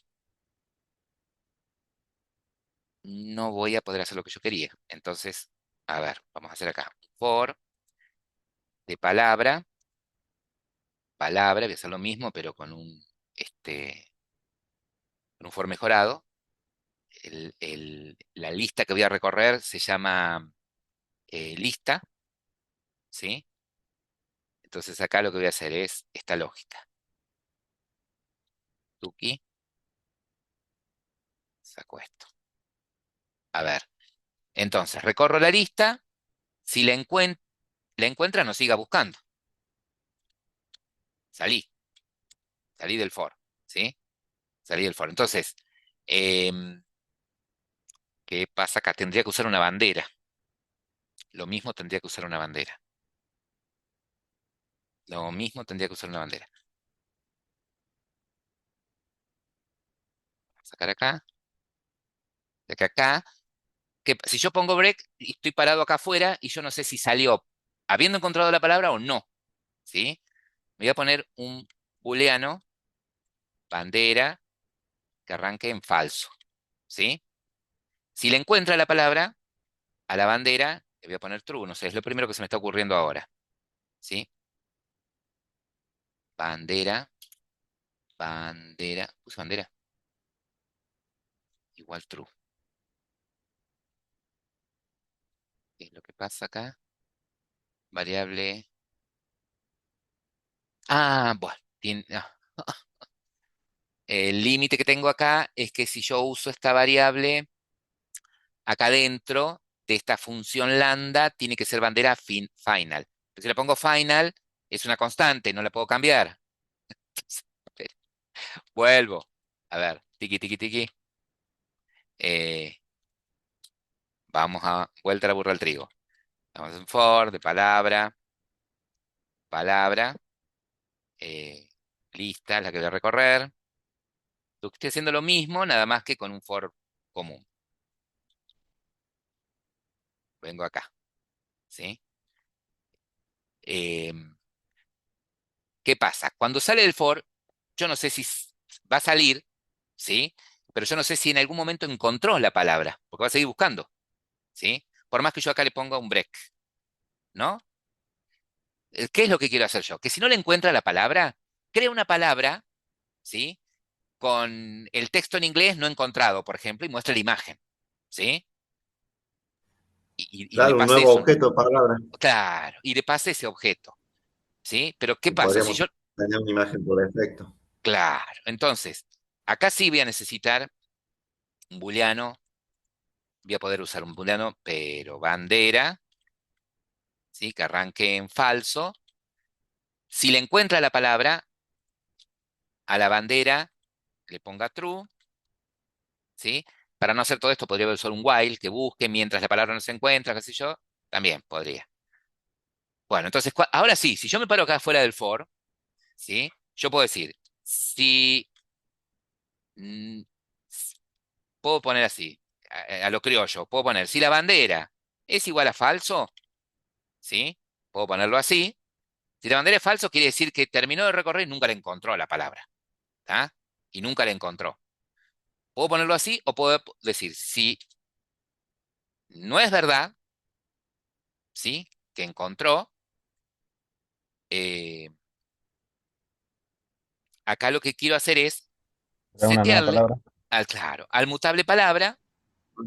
no voy a poder hacer lo que yo quería. Entonces, a ver, vamos a hacer acá. For de palabra, palabra, voy a hacer lo mismo, pero con un for mejorado. La lista que voy a recorrer se llama lista, ¿sí? Entonces acá lo que voy a hacer es esta lógica. Tuki, saco esto. A ver, entonces recorro la lista. Si la encuentra, no siga buscando. Salí, salí del for, ¿sí? Salí del for. Entonces, em, ¿qué pasa acá? Tendría que usar una bandera. Lo mismo tendría que usar una bandera. Lo mismo tendría que usar una bandera. Sacar acá, de acá. Que si yo pongo break y estoy parado acá afuera y yo no sé si salió habiendo encontrado la palabra o no, ¿sí? Me voy a poner un booleano, bandera, que arranque en falso, ¿sí? Si le encuentra la palabra a la bandera, le voy a poner true, no sé, es lo primero que se me está ocurriendo ahora, ¿sí? Bandera, bandera, puse bandera, igual true. ¿Qué es lo que pasa acá? Variable. Bueno, el límite que tengo acá es que si yo uso esta variable acá dentro de esta función lambda, tiene que ser bandera final. Pero si le pongo final, es una constante, no la puedo cambiar. Espera, vuelvo. A ver, tiki, tiki, tiki. Eh, vamos a vuelta a la burra al trigo. Vamos en for, de palabra, palabra, eh, lista, la que voy a recorrer. Estoy haciendo lo mismo, nada más que con un for común. Vengo acá, ¿sí? ¿Qué pasa? Cuando sale del for, yo no sé si va a salir, ¿sí? Pero yo no sé si en algún momento encontró la palabra, porque va a seguir buscando, ¿sí? Por más que yo acá le ponga un break, ¿no? ¿Qué es lo que quiero hacer yo? Que si no le encuentra la palabra, crea una palabra, ¿sí? Con el texto en inglés no encontrado, por ejemplo, y muestra la imagen, ¿sí? Y le Claro, un pase nuevo eso, objeto de palabra. claro, y le pase ese objeto, ¿sí? Pero ¿qué Y pasa? Si podríamos yo, tener una imagen por defecto. claro, entonces, acá sí voy a necesitar un booleano, voy a poder usar un booleano, pero bandera, ¿sí? Que arranque en falso. Si le encuentra la palabra, a la bandera le ponga true, ¿sí? Para no hacer todo esto, podría usar un while que busque mientras la palabra no se encuentra, qué sé yo, también podría. Bueno, entonces, ahora sí, si yo me paro acá fuera del for, ¿sí? Yo puedo decir, si, mm, puedo poner así, a lo criollo, puedo poner, si la bandera es igual a falso, ¿sí? Puedo ponerlo así. Si la bandera es falso, quiere decir que terminó de recorrer y nunca le encontró la palabra, ¿está? Y nunca la encontró. Puedo ponerlo así o puedo decir, si no es verdad, ¿sí? Que encontró, eh, acá lo que quiero hacer es Crear una nueva setearle palabra. claro, al mutable palabra,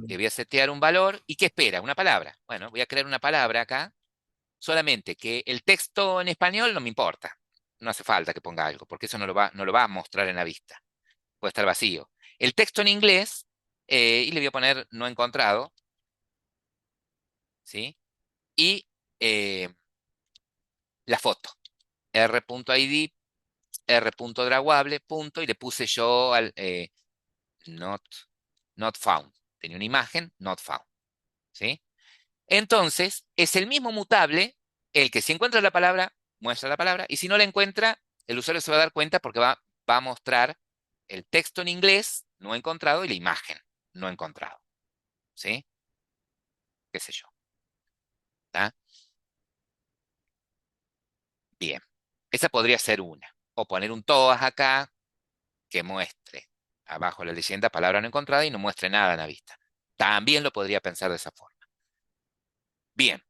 le voy a setear un valor. ¿Y qué espera? Una palabra. Bueno, voy a crear una palabra acá, solamente que el texto en español no me importa. No hace falta que ponga algo, porque eso no lo va a mostrar en la vista. Puede estar vacío. El texto en inglés, y le voy a poner no encontrado, ¿sí? Y eh, la foto, r.id, r.draguable, punto, y le puse yo al not, not found. Tenía una imagen, not found, ¿sí? Entonces, es el mismo mutable el que si encuentra la palabra, muestra la palabra, y si no la encuentra, el usuario se va a dar cuenta porque va a mostrar el texto en inglés no encontrado y la imagen no encontrado, ¿sí? ¿Qué sé yo? ¿Está? Bien. Esa podría ser una. O poner un todas acá que muestre abajo la leyenda palabra no encontrada y no muestre nada en la vista. También lo podría pensar de esa forma. Bien.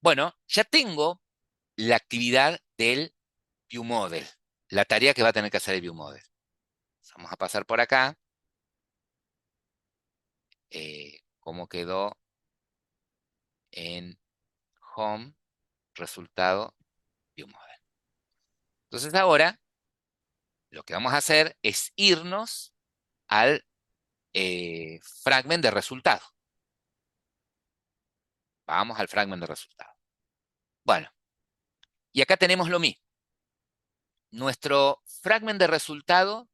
Bueno, ya tengo la actividad del ViewModel, la tarea que va a tener que hacer el ViewModel. Vamos a pasar por acá. ¿Cómo quedó en Home? Resultado ViewModel. Entonces ahora lo que vamos a hacer es irnos al fragment de resultado. Vamos al fragment de resultado. Bueno, y acá tenemos lo mismo. Nuestro fragment de resultado,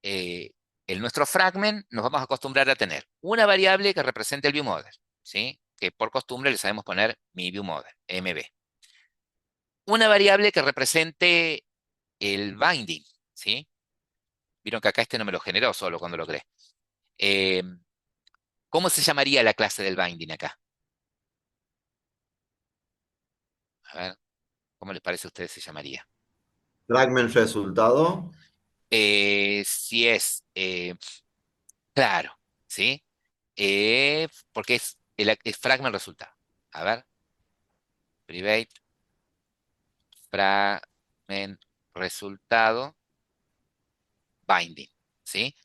eh, nuestro fragment nos vamos a acostumbrar a tener una variable que represente el ViewModel, ¿sí? Que por costumbre le sabemos poner mi ViewModel, MB. Una variable que represente el binding, ¿sí? Vieron que acá este no me lo generó solo cuando lo creé. Eh, ¿Cómo se llamaría la clase del binding acá? A ver, ¿cómo les parece a ustedes se llamaría? Fragment resultado. Si es, claro, ¿sí? Porque es fragment resultado. A ver, private, fragment resultado, binding, ¿sí?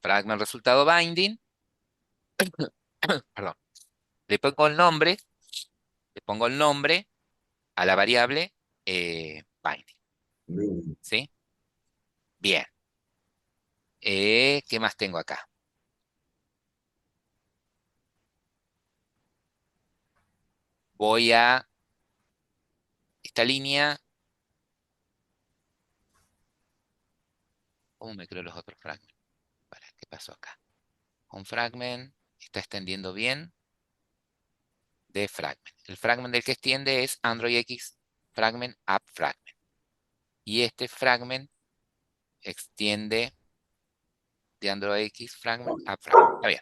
Fragment resultado binding, perdón, le pongo el nombre, le pongo el nombre a la variable binding, Bien. ¿sí? Bien. ¿Qué más tengo acá? Voy a esta línea. ¿Cómo me creo los otros fragmentos? ¿Qué pasó acá? Un fragment está extendiendo bien de fragment. El fragment del que extiende es Android X fragment up fragment. Y este fragment extiende de Android X fragment up fragment. Está bien,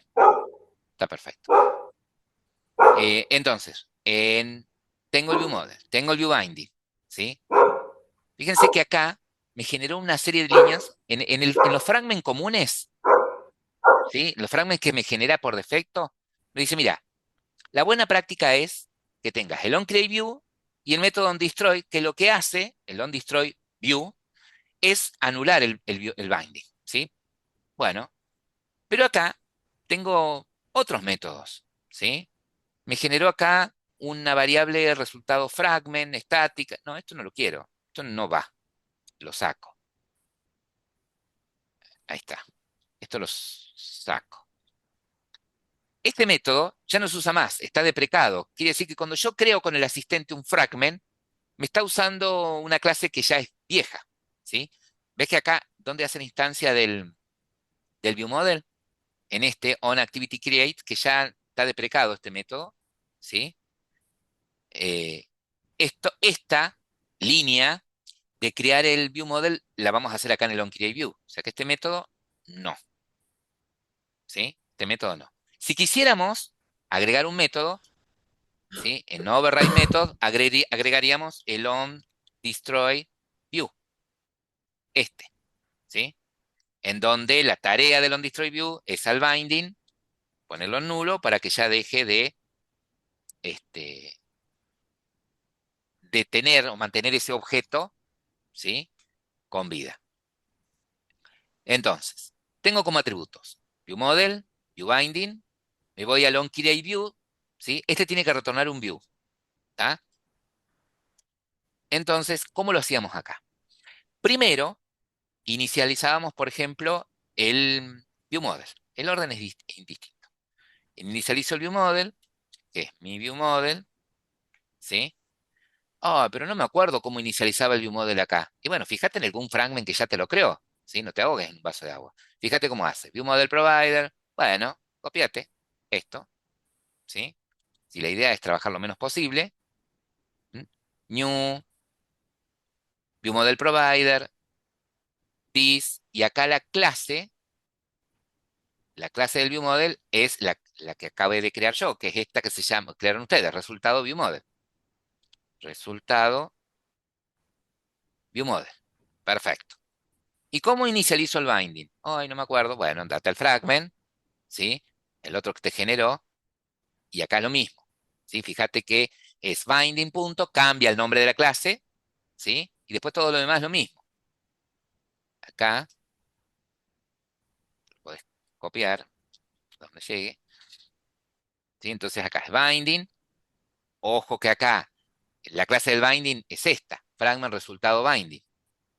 está perfecto. Entonces, tengo el view model, tengo el view binding, ¿sí? Fíjense que acá me generó una serie de líneas en los fragments comunes, ¿sí? Los fragments que me genera por defecto. Me dice, mira, la buena práctica es que tengas el onCreateView y el método onDestroy, que lo que hace, el onDestroyView, es anular el binding, ¿sí? Bueno, pero acá tengo otros métodos, ¿sí? Me generó acá una variable de resultado fragment, estática. No, esto no lo quiero. Esto no va. Lo saco. Ahí está. Esto lo saco. Este método ya no se usa más, está deprecado. Quiere decir que cuando yo creo con el asistente un fragment, me está usando una clase que ya es vieja, ¿sí? ¿Ves que acá, donde hacen instancia del viewModel? En este onActivityCreate, que ya está deprecado este método, ¿sí? Eh, esta línea de crear el viewModel la vamos a hacer acá en el onCreateView. O sea que este método, no, ¿sí? Este método no. Si quisiéramos agregar un método, ¿sí? En override method agregaríamos el onDestroyView, ¿sí? En donde la tarea del onDestroyView es al binding, ponerlo en nulo para que ya deje este, de tener o mantener ese objeto, ¿sí? Con vida. Entonces, tengo como atributos viewModel, viewBinding, me voy al onCreateView, ¿sí? Este tiene que retornar un view, ¿tá? Entonces, ¿cómo lo hacíamos acá? Primero, inicializábamos, por ejemplo, el viewModel. El orden es indistinto. Inicializo el viewModel, que es mi viewModel, ¿sí? Ah, pero no me acuerdo cómo inicializaba el viewModel acá. Y bueno, fíjate en algún fragment que ya te lo creó, ¿sí? No te ahogues en un vaso de agua. Fíjate cómo hace. ViewModel Provider, bueno, copiate esto, ¿sí? Si la idea es trabajar lo menos posible, ¿m? New, ViewModel Provider, this, y acá la clase del ViewModel es la que acabé de crear yo, que es esta que se llama, crearon ustedes, resultado ViewModel. Resultado ViewModel. Perfecto. ¿Y cómo inicializo el binding? Ay, no me acuerdo. Bueno, andate al fragment, ¿sí? El otro que te generó, y acá lo mismo, ¿sí? Fíjate que es binding punto, cambia el nombre de la clase, ¿sí? Y después todo lo demás es lo mismo. Acá, lo puedes copiar, donde llegue, ¿sí? Entonces acá es binding. Ojo que acá, la clase del binding es esta, fragment resultado binding.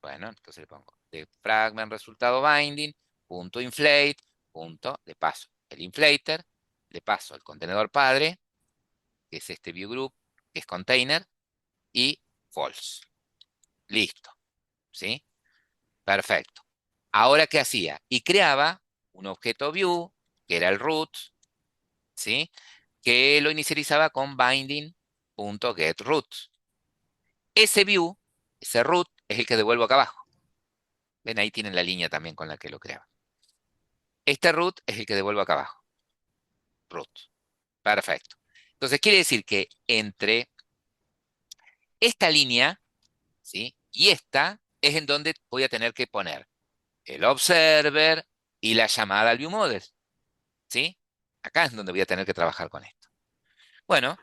Bueno, entonces le pongo de fragment resultado binding, punto inflate, punto, le paso el inflater, le paso el contenedor padre, que es este view group, que es container, y false. Listo, ¿sí? Perfecto. Ahora, ¿qué hacía? Y creaba un objeto view, que era el root, ¿sí? Que lo inicializaba con binding.getRoot. Ese view, ese root, es el que devuelvo acá abajo. Ven, ahí tienen la línea también con la que lo creaba. Este root es el que devuelvo acá abajo. Root. Perfecto. Entonces quiere decir que entre esta línea, ¿sí? Y esta es en donde voy a tener que poner el observer y la llamada al viewModel, ¿sí? Acá es donde voy a tener que trabajar con esto. Bueno,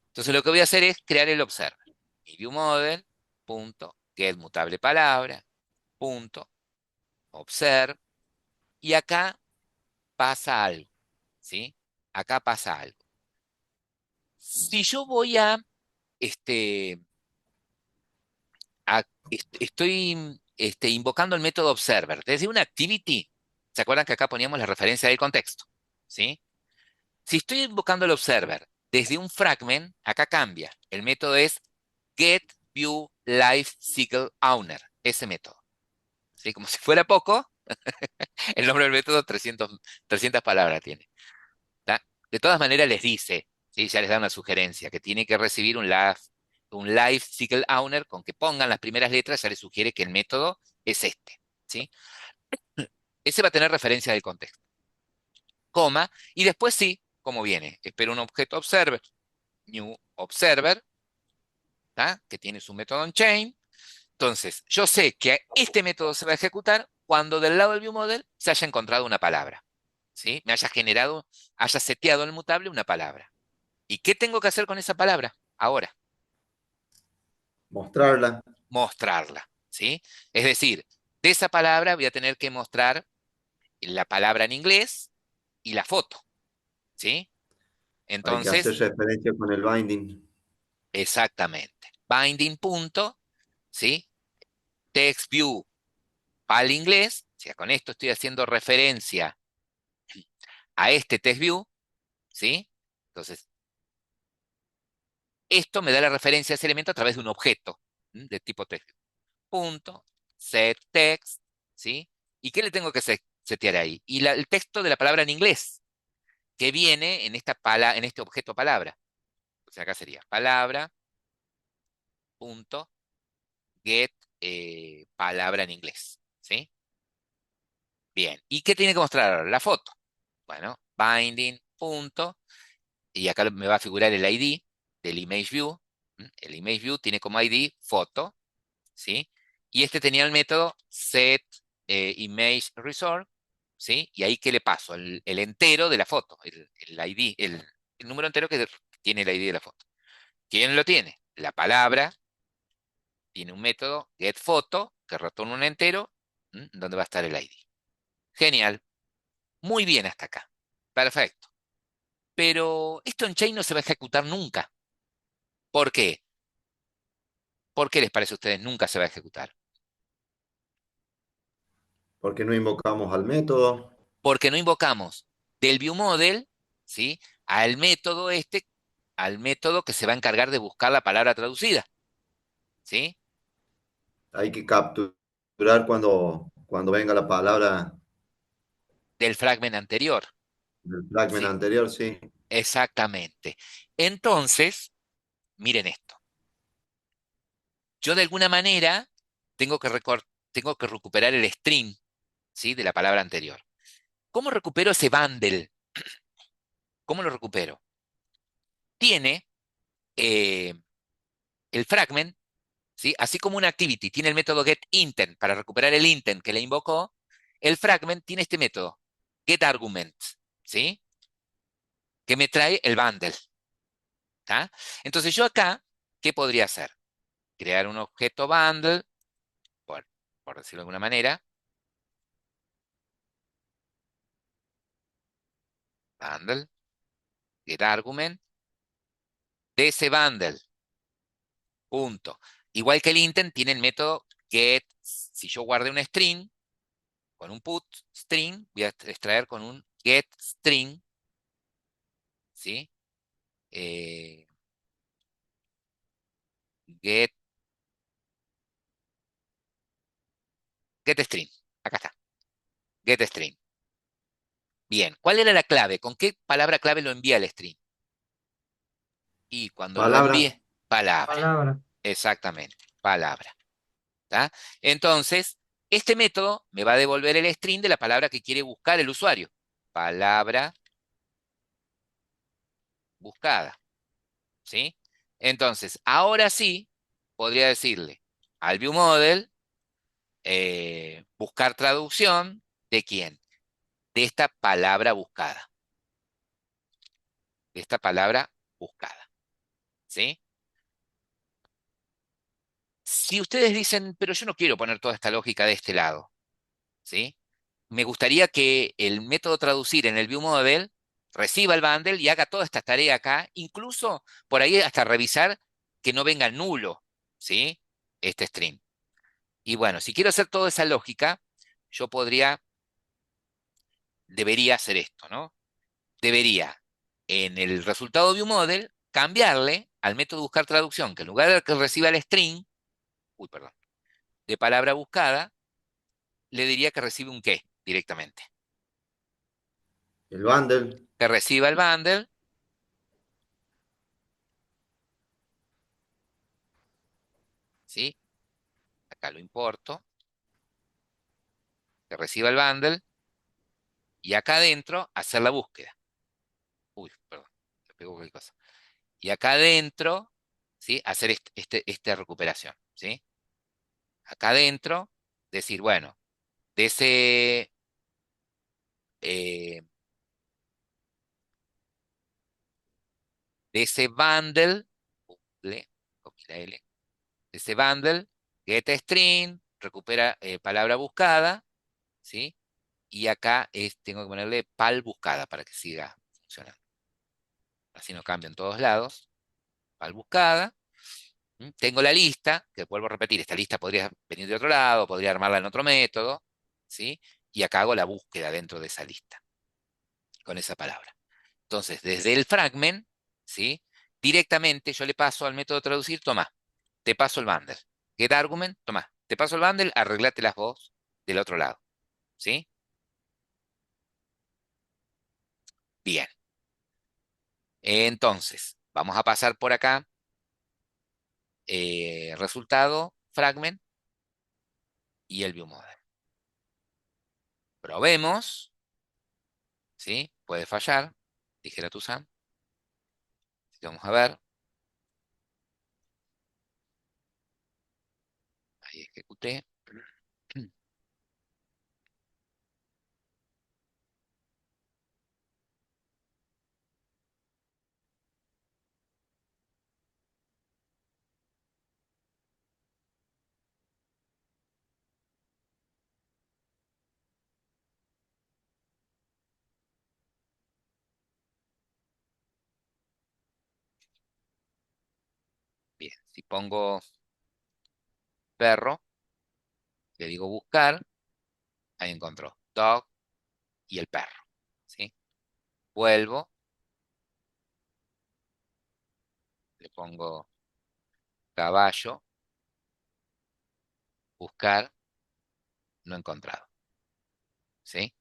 entonces lo que voy a hacer es crear el observer. Mi viewModel, punto, get mutable palabra, punto, observe, y acá pasa algo, ¿sí? Acá pasa algo. Si yo voy este, estoy invocando el método observer desde una activity, ¿se acuerdan que acá poníamos la referencia del contexto? ¿Sí? Si estoy invocando el observer desde un fragment, acá cambia. El método es getViewLifeCycleOwner, ese método. ¿Sí? Como si fuera poco, el nombre del método 300 palabras tiene. ¿Tá? De todas maneras les dice, ¿sí? Ya les da una sugerencia, que tiene que recibir un live cycle owner con que pongan las primeras letras, ya les sugiere que el método es este. ¿Sí? Ese va a tener referencia del contexto. Coma, y después sí, como viene, espero un objeto observer, new observer, ¿tá? Que tiene su método onChain. Entonces, yo sé que este método se va a ejecutar cuando del lado del viewModel se haya encontrado una palabra. ¿Sí? Me haya generado, haya seteado el mutable una palabra. ¿Y qué tengo que hacer con esa palabra? Ahora, Mostrarla. mostrarla, ¿sí? Es decir, de esa palabra voy a tener que mostrar la palabra en inglés y la foto, ¿sí? Hay que hacer Entonces, referencia con el binding. exactamente. Binding punto, ¿sí? Text view al inglés, o sea, con esto estoy haciendo referencia a este text view, ¿sí? Entonces, esto me da la referencia a ese elemento a través de un objeto de tipo text view. Punto, set text, ¿sí? ¿Y qué le tengo que setear ahí? Y el texto de la palabra en inglés, que viene en en este objeto palabra. O sea, acá sería palabra, punto, get palabra en inglés, ¿sí? Bien. ¿Y qué tiene que mostrar ahora? La foto. Bueno, binding, punto, y acá me va a figurar el ID del image view. El image view tiene como ID foto, ¿sí? Y este tenía el método set image resort, ¿sí? Y ahí, ¿qué le paso? El entero de la foto, el ID, el número entero que tiene el ID de la foto. ¿Quién lo tiene? La palabra tiene un método getPhoto que retorna un entero, donde va a estar el ID. Genial. Muy bien hasta acá. Perfecto. Pero esto en Chain no se va a ejecutar nunca. ¿Por qué? ¿Por qué les parece a ustedes nunca se va a ejecutar? Porque no invocamos al método. Porque no invocamos del viewModel, ¿sí? Al método al método que se va a encargar de buscar la palabra traducida, ¿sí? Hay que capturar cuando venga la palabra Del fragment anterior, del fragment ¿sí? anterior, sí. Exactamente. Entonces, miren esto. Yo de alguna manera tengo que recuperar el string, ¿sí? De la palabra anterior. ¿Cómo recupero ese bundle? ¿Cómo lo recupero? Tiene eh, el fragment, ¿sí? Así como una activity tiene el método getIntent para recuperar el intent que le invocó, el fragment tiene este método, getArgument, ¿sí? Que me trae el bundle. ¿Tá? Entonces yo acá, ¿qué podría hacer? Crear un objeto bundle, por, por decirlo de alguna manera, bundle, getArgument, de ese bundle, punto. Igual que el intent tiene el método get, si yo guardé un string, con un put string, voy a extraer con un get string, ¿sí? Eh, get, get string. Acá está. Get string. Bien. ¿Cuál era la clave? ¿Con qué palabra clave lo envía el string? Y cuando lo Palabra. envíe, palabra. Palabra. Exactamente. Palabra. ¿Tá? Entonces, este método me va a devolver el string de la palabra que quiere buscar el usuario. Palabra buscada. ¿Sí? Entonces, ahora sí, podría decirle al viewModel, buscar traducción de quién, de esta palabra buscada, de esta palabra buscada, ¿sí? Si ustedes dicen, pero yo no quiero poner toda esta lógica de este lado, ¿sí? Me gustaría que el método traducir en el ViewModel reciba el bundle y haga toda esta tarea acá, incluso por ahí hasta revisar que no venga nulo, ¿sí? Este string. Y bueno, si quiero hacer toda esa lógica, yo debería hacer esto, ¿no? Debería, en el resultado ViewModel, cambiarle al método buscar traducción, que en lugar de que reciba el string, perdón, de palabra buscada, le diría que recibe un qué directamente. El bundle. Que reciba el bundle, ¿sí? Acá lo importo, que reciba el bundle, y acá adentro hacer la búsqueda. Perdón, me pegó cualquier cosa. Y acá adentro, ¿sí? Hacer esta recuperación, ¿sí? Acá adentro, decir, bueno, de ese, eh, de ese bundle, copy la L, de ese bundle, get string, recupera palabra buscada, ¿sí? Y acá tengo que ponerle pal buscada para que siga funcionando. Así no cambia en todos lados. Pal buscada. Tengo la lista, que vuelvo a repetir, esta lista podría venir de otro lado, podría armarla en otro método, ¿sí? Y acá hago la búsqueda dentro de esa lista, con esa palabra. Entonces, desde el fragment, ¿sí? Directamente yo le paso al método traducir, toma, te paso el bundle. Get argument, toma, te paso el bundle, arreglate las vos del otro lado, ¿sí? Bien. Entonces, vamos a pasar por acá, resultado, fragment y el ViewModel. Probemos, ¿sí? Puede fallar, dijera Tuzán. Vamos a ver. Ahí ejecuté. Bien, si pongo perro, le digo buscar, ahí encontró dog y el perro, ¿sí? Vuelvo, le pongo caballo, buscar, no encontrado, ¿sí?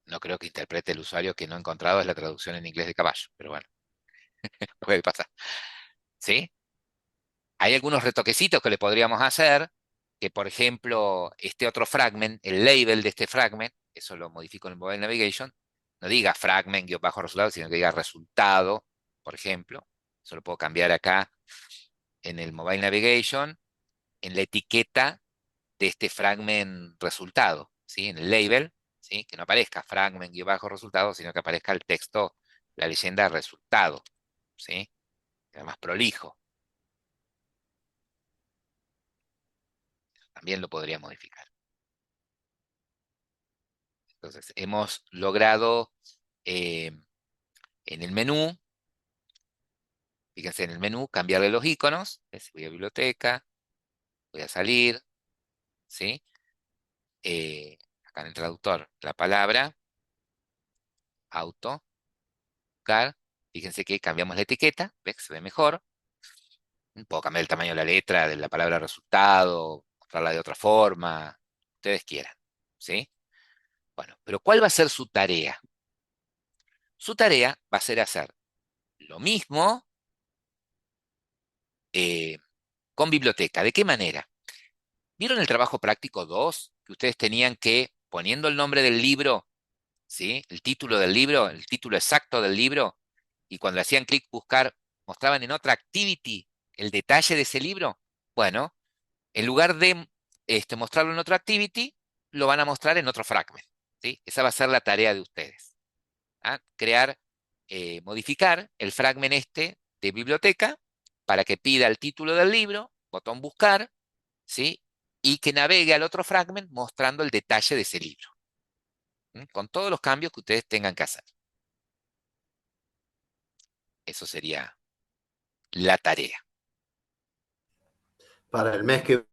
No creo que interprete el usuario que no encontrado es la traducción en inglés de caballo, pero bueno, puede pasar, ¿sí? Hay algunos retoquecitos que le podríamos hacer, que por ejemplo, este otro fragment, el label de este fragment, eso lo modifico en el Mobile Navigation, no diga fragment-resultado, sino que diga resultado, por ejemplo. Eso lo puedo cambiar acá en el Mobile Navigation, en la etiqueta de este fragment resultado, ¿sí? En el label, ¿sí? Que no aparezca fragment-resultado, sino que aparezca el texto, la leyenda resultado, ¿sí? Que es más prolijo. También lo podría modificar. Entonces, hemos logrado en el menú, fíjense en el menú, cambiarle los iconos. Voy a biblioteca, voy a salir, ¿sí? Acá en el traductor, la palabra, auto, buscar. Fíjense que cambiamos la etiqueta, ¿ves? Se ve mejor. Puedo cambiar el tamaño de la letra de la palabra resultado, mostrarla de otra forma, ustedes quieran, ¿sí? Bueno, pero ¿cuál va a ser su tarea? Su tarea va a ser hacer lo mismo eh, con biblioteca. ¿De qué manera? ¿Vieron el trabajo práctico 2? Que ustedes tenían que, poniendo el nombre del libro, ¿sí? El título del libro, el título exacto del libro, y cuando le hacían clic buscar, mostraban en otra activity el detalle de ese libro. Bueno, en lugar de mostrarlo en otro activity, lo van a mostrar en otro fragment. ¿Sí? Esa va a ser la tarea de ustedes. ¿Ah? Modificar el fragment de biblioteca para que pida el título del libro, botón buscar, ¿sí? Y que navegue al otro fragment mostrando el detalle de ese libro. Con todos los cambios que ustedes tengan que hacer. Eso sería la tarea. Para el mes que